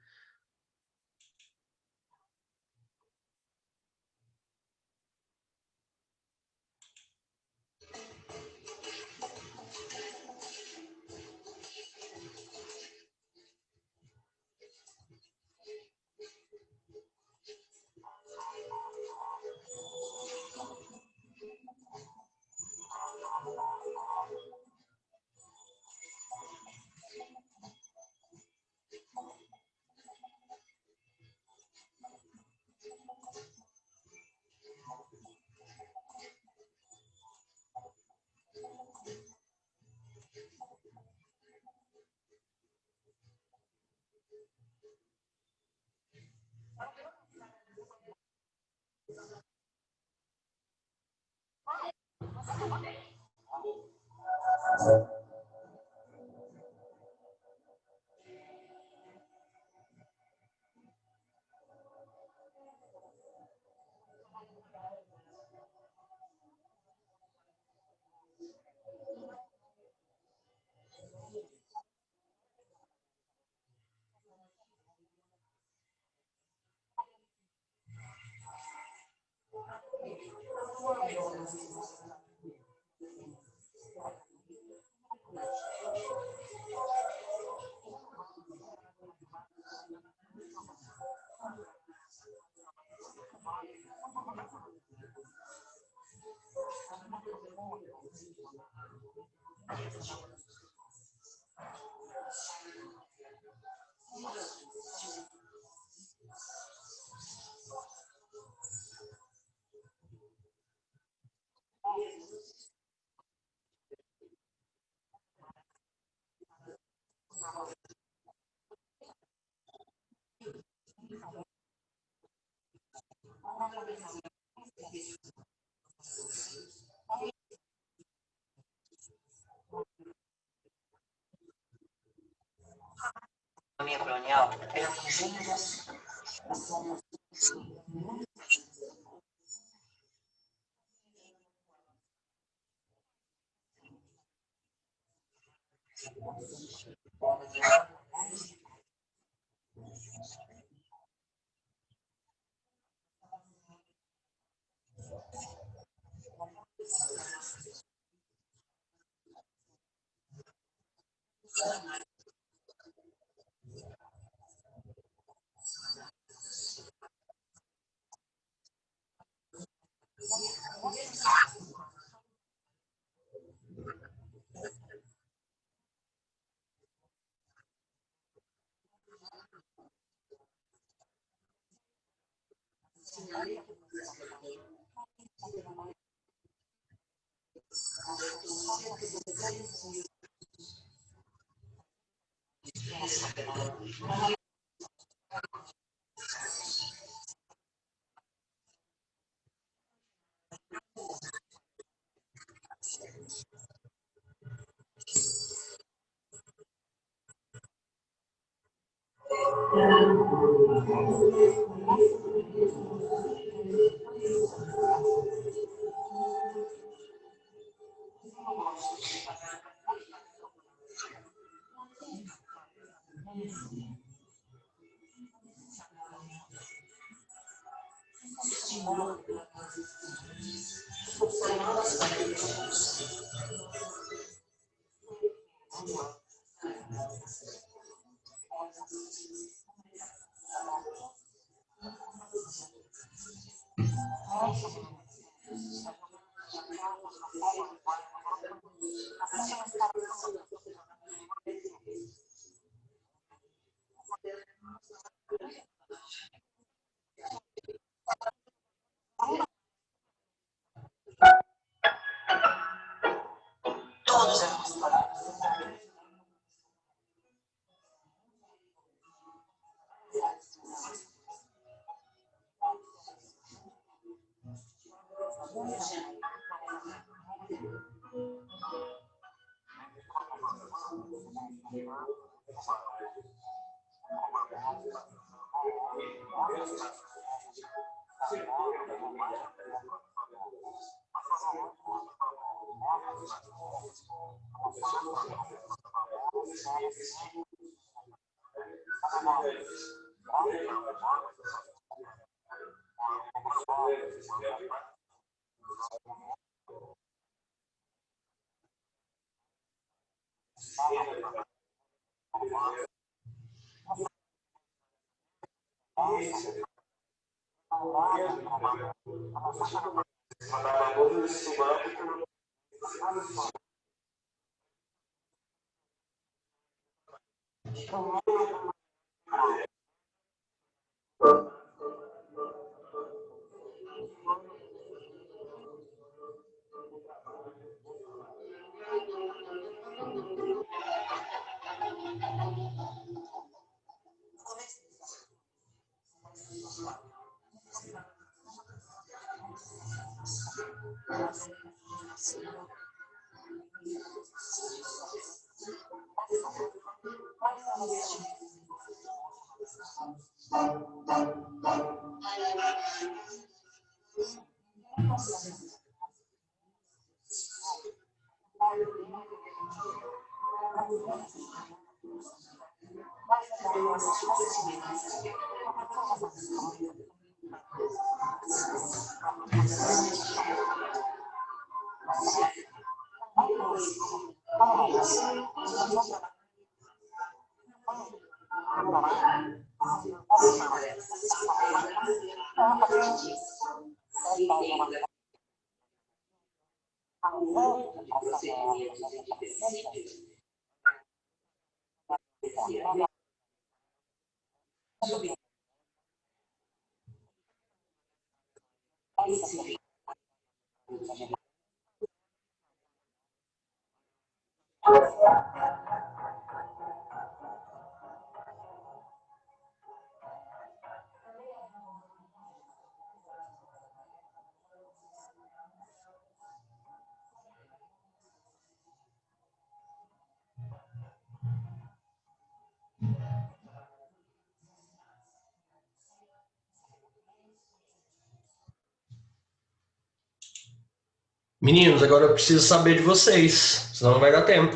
Meninos, agora eu preciso saber de vocês, senão não vai dar tempo.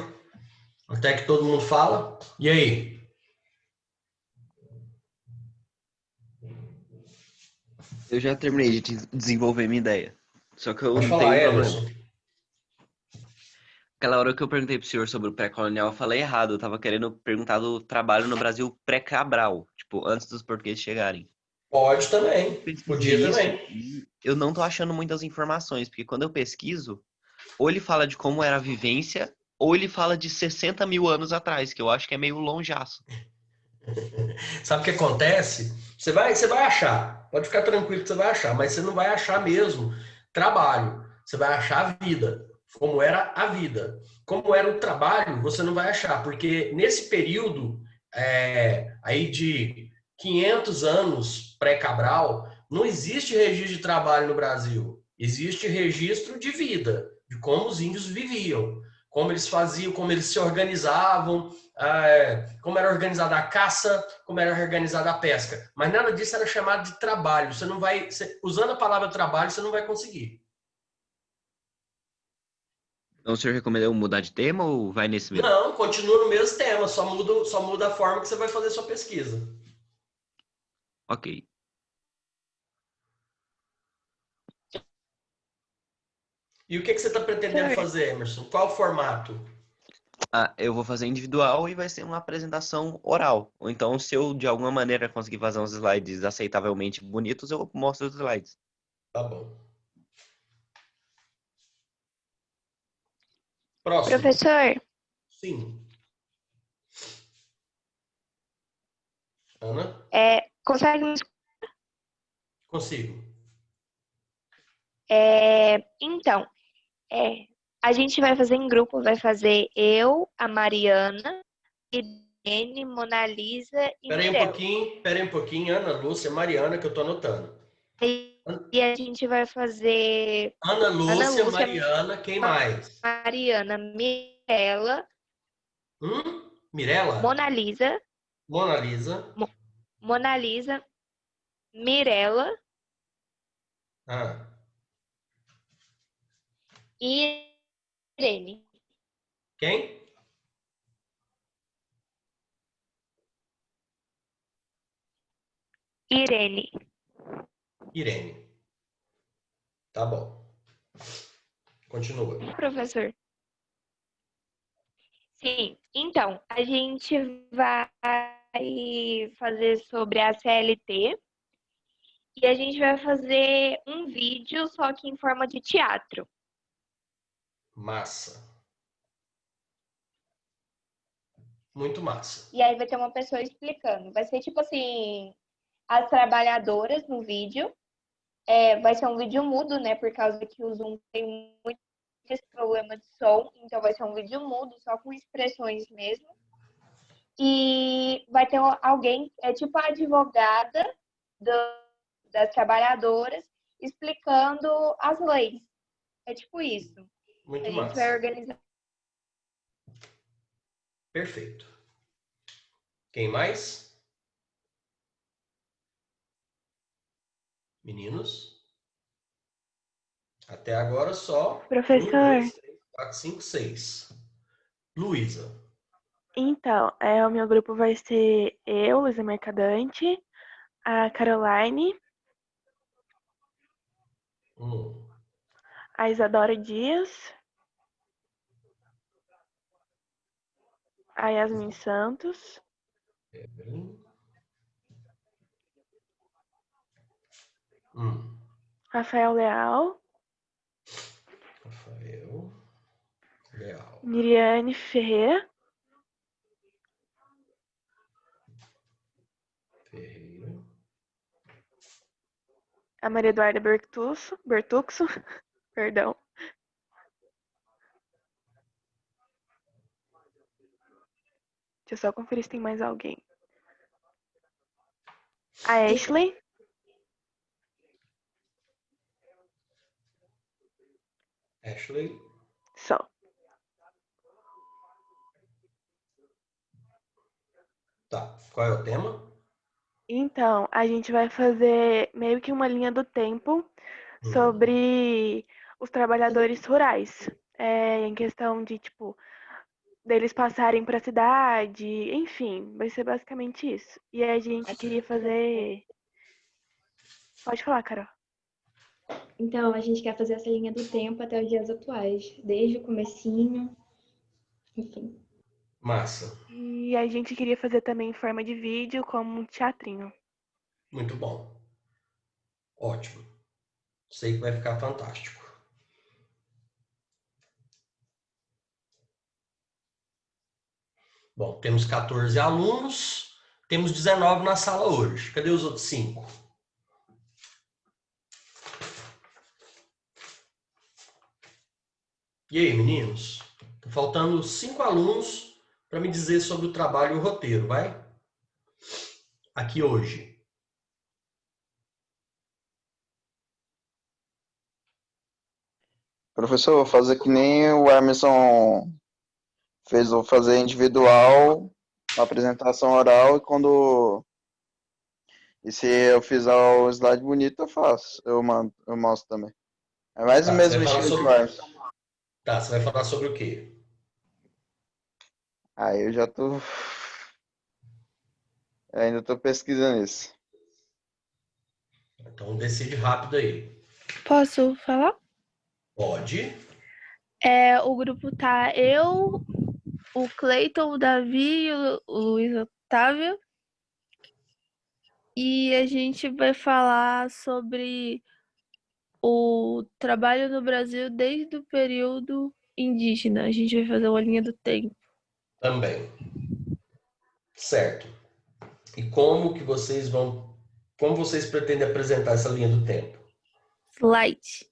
Até que todo mundo fala. E aí? Eu já terminei de desenvolver minha ideia. Só que eu Pode não tenho falar, um problema. Emerson. Aquela hora que eu perguntei pro senhor sobre o pré-colonial, eu falei errado. Eu tava querendo perguntar do trabalho no Brasil pré-Cabral, tipo, antes dos portugueses chegarem. Pode também. Pesquisei Podia isso também. e eu não tô achando muitas informações, porque quando eu pesquiso, ou ele fala de como era a vivência, ou ele fala de 60 mil anos atrás, que eu acho que é meio lonjaço. Sabe o que acontece? Você vai achar. Pode ficar tranquilo que você vai achar, mas você não vai achar mesmo trabalho. Você vai achar a vida, como era a vida. Como era o trabalho, você não vai achar, porque nesse período aí de 500 anos pré-Cabral, não existe registro de trabalho no Brasil. Existe registro de vida, de como os índios viviam, como eles faziam, como eles se organizavam, como era organizada a caça, como era organizada a pesca. Mas nada disso era chamado de trabalho. Você não vai, usando a palavra trabalho, você não vai conseguir. Então o senhor recomenda eu mudar de tema ou vai nesse mesmo? Não, continua no mesmo tema, só muda a forma que você vai fazer sua pesquisa. Ok. E o que você está pretendendo fazer, Emerson? Qual o formato? Ah, eu vou fazer individual e vai ser uma apresentação oral. Ou então, se eu de alguma maneira conseguir fazer uns slides aceitavelmente bonitos, eu mostro os slides. Tá bom. Próximo. Professor, Sim. Ana? consegue me Consigo. Então, a gente vai fazer em grupo, vai fazer eu, a Mariana, Irene, Mona Lisa e Mirella. Pera aí um pouquinho, Ana, Lúcia, Mariana, que eu tô anotando. E a gente vai fazer Ana Ana Lúcia, Lúcia, Mariana, quem mais? Mariana, Mirella, Mirella? Mona Lisa, Mona Lisa. Mona Lisa, Mirella Ah, e Irene. quem? Irene. Irene. Tá bom. Continua. Professor. Sim, então, a gente vai fazer sobre a CLT e a gente vai fazer um vídeo, só que em forma de teatro. Massa. Muito massa. E aí vai ter uma pessoa explicando. Vai ser tipo assim, as trabalhadoras no vídeo. Vai ser um vídeo mudo, né? Por causa que o Zoom tem muito esse problema de som. Então vai ser um vídeo mudo, só com expressões mesmo. E vai ter alguém, tipo a advogada das trabalhadoras, explicando as leis. É tipo isso. Muito A gente vai massa. organizar. Perfeito. Quem mais? Meninos? Até agora só. Um, Professor, dois, três, quatro, cinco, seis. Luísa. então, o meu grupo vai ser eu, Luísa Mercadante, a Caroline, Um. a Isadora Dias, a Yasmin Santos, Evelyn. Um. Rafael Leal, Rafael. Miriane Ferreira. Ferreira. A Maria Eduarda Bertuxo, perdão. Deixa eu só conferir se tem mais alguém. A Ashley. Ashley. Só. Tá. Qual é o tema? Então, a gente vai fazer meio que uma linha do tempo sobre os trabalhadores rurais. Em questão de, tipo, deles passarem para a cidade, enfim, vai ser basicamente isso. E a gente queria fazer. Pode falar, Carol. Então, a gente quer fazer essa linha do tempo até os dias atuais, desde o comecinho, enfim. Massa. E a gente queria fazer também em forma de vídeo, como um teatrinho. Muito bom. Ótimo. Sei que vai ficar fantástico. Bom, temos 14 alunos, temos 19 na sala hoje. Cadê os outros 5? E aí, meninos? Tá faltando 5 alunos para me dizer sobre o trabalho e o roteiro, vai? Aqui hoje. Professor, vou fazer que nem o Emerson fez, vou fazer individual, uma apresentação oral e se eu fizer o slide bonito, eu faço, eu mostro também. É mais o Tá, você mesmo vai falar estilo do sobre... Emerson. Tá, você vai falar sobre o quê? Aí eu já ainda tô pesquisando isso. Então decide rápido aí. Posso falar? Pode. O grupo tá eu, o Cleiton, o Davi e o Luiz Otávio. E a gente vai falar sobre o trabalho no Brasil desde o período indígena. A gente vai fazer uma linha do tempo. Também. Certo. E como vocês pretendem apresentar essa linha do tempo? Slide.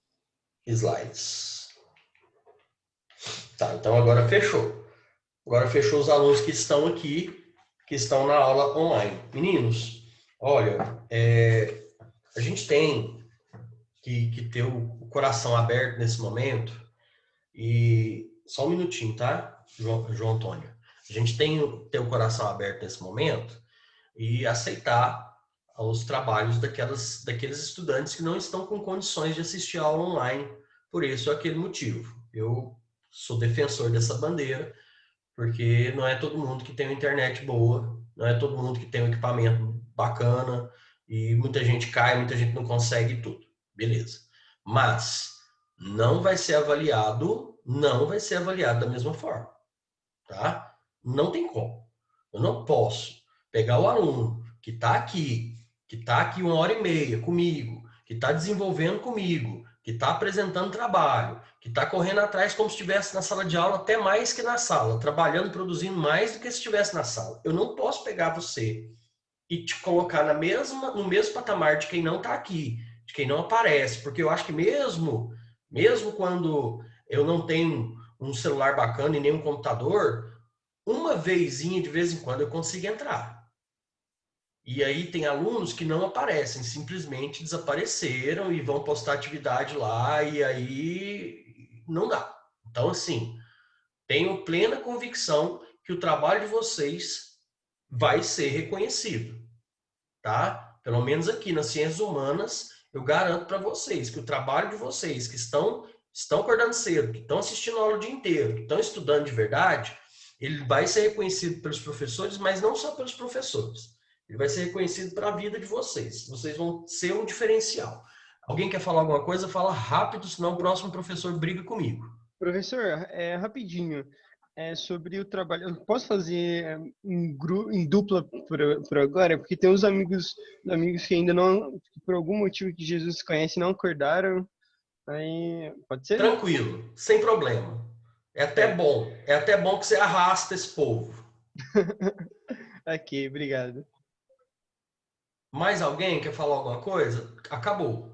Slides. Tá, então agora fechou. Agora fechou os alunos que estão aqui, que estão na aula online. Meninos, olha, a gente tem que ter o coração aberto nesse momento. E só um minutinho, tá, João Antônio? A gente tem que ter o coração aberto nesse momento e aceitar os trabalhos daqueles estudantes que não estão com condições de assistir a aula online, por esse ou aquele motivo. Eu sou defensor dessa bandeira, porque não é todo mundo que tem uma internet boa, não é todo mundo que tem um equipamento bacana, e muita gente cai, muita gente não consegue tudo. Beleza. Mas não vai ser avaliado da mesma forma, tá? Não tem como. Eu não posso pegar o aluno que está aqui 1h30 comigo, que está desenvolvendo comigo, que está apresentando trabalho, que está correndo atrás como se estivesse na sala de aula, até mais que na sala, trabalhando, produzindo mais do que se estivesse na sala. Eu não posso pegar você e te colocar no mesmo patamar de quem não está aqui, de quem não aparece, porque eu acho que mesmo quando eu não tenho um celular bacana e nem um computador, uma vezinha de vez em quando eu consigo entrar. E aí tem alunos que não aparecem, simplesmente desapareceram e vão postar atividade lá e aí não dá. Então, assim, tenho plena convicção que o trabalho de vocês vai ser reconhecido, tá? Pelo menos aqui nas ciências humanas, eu garanto para vocês que o trabalho de vocês que estão acordando cedo, que estão assistindo a aula o dia inteiro, que estão estudando de verdade, ele vai ser reconhecido pelos professores, mas não só pelos professores. Ele vai ser reconhecido para a vida de vocês. Vocês vão ser um diferencial. Alguém quer falar alguma coisa? Fala rápido, senão o próximo professor briga comigo. Professor, rapidinho, sobre o trabalho. Eu posso fazer em dupla por agora? Porque tem uns amigos que ainda não, por algum motivo que Jesus conhece, não acordaram. Aí, pode ser? Tranquilo, sem problema. É até bom. É até bom que você arrasta esse povo. Ok, obrigado. Mais alguém quer falar alguma coisa? Acabou.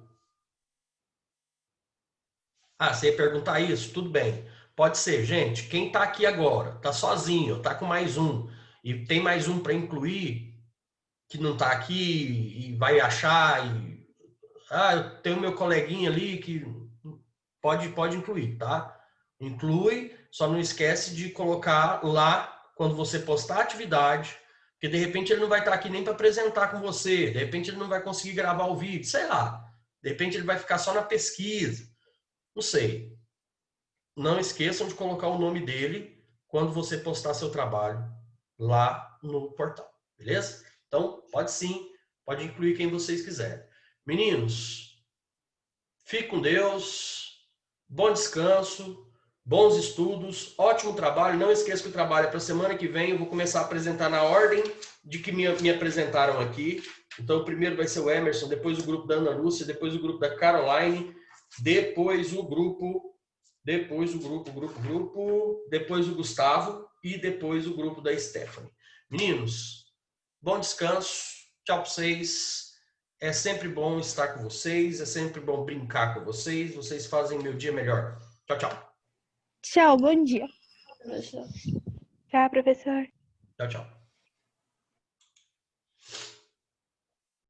Ah, você ia perguntar isso? Tudo bem. Pode ser, gente. Quem está aqui agora, está sozinho, está com mais um, e tem mais um para incluir, que não está aqui e vai achar. Eu tenho meu coleguinha ali que pode incluir, tá? Inclui, só não esquece de colocar lá quando você postar a atividade, porque de repente ele não vai estar aqui nem para apresentar com você, de repente ele não vai conseguir gravar o vídeo, sei lá. De repente ele vai ficar só na pesquisa. Não sei. Não esqueçam de colocar o nome dele quando você postar seu trabalho lá no portal, beleza? Então, pode sim, pode incluir quem vocês quiserem. Meninos, fique com Deus, bom descanso, bons estudos, ótimo trabalho. Não esqueça que o trabalho é para a semana que vem. Eu vou começar a apresentar na ordem de que me apresentaram aqui. Então, o primeiro vai ser o Emerson, depois o grupo da Ana Lúcia, depois o grupo da Caroline, depois o grupo, depois o Gustavo e depois o grupo da Stephanie. Meninos, bom descanso, tchau para vocês. É sempre bom estar com vocês, é sempre bom brincar com vocês. Vocês fazem meu dia melhor. Tchau, tchau. Tchau, bom dia. Tchau, professor. Tchau, tchau.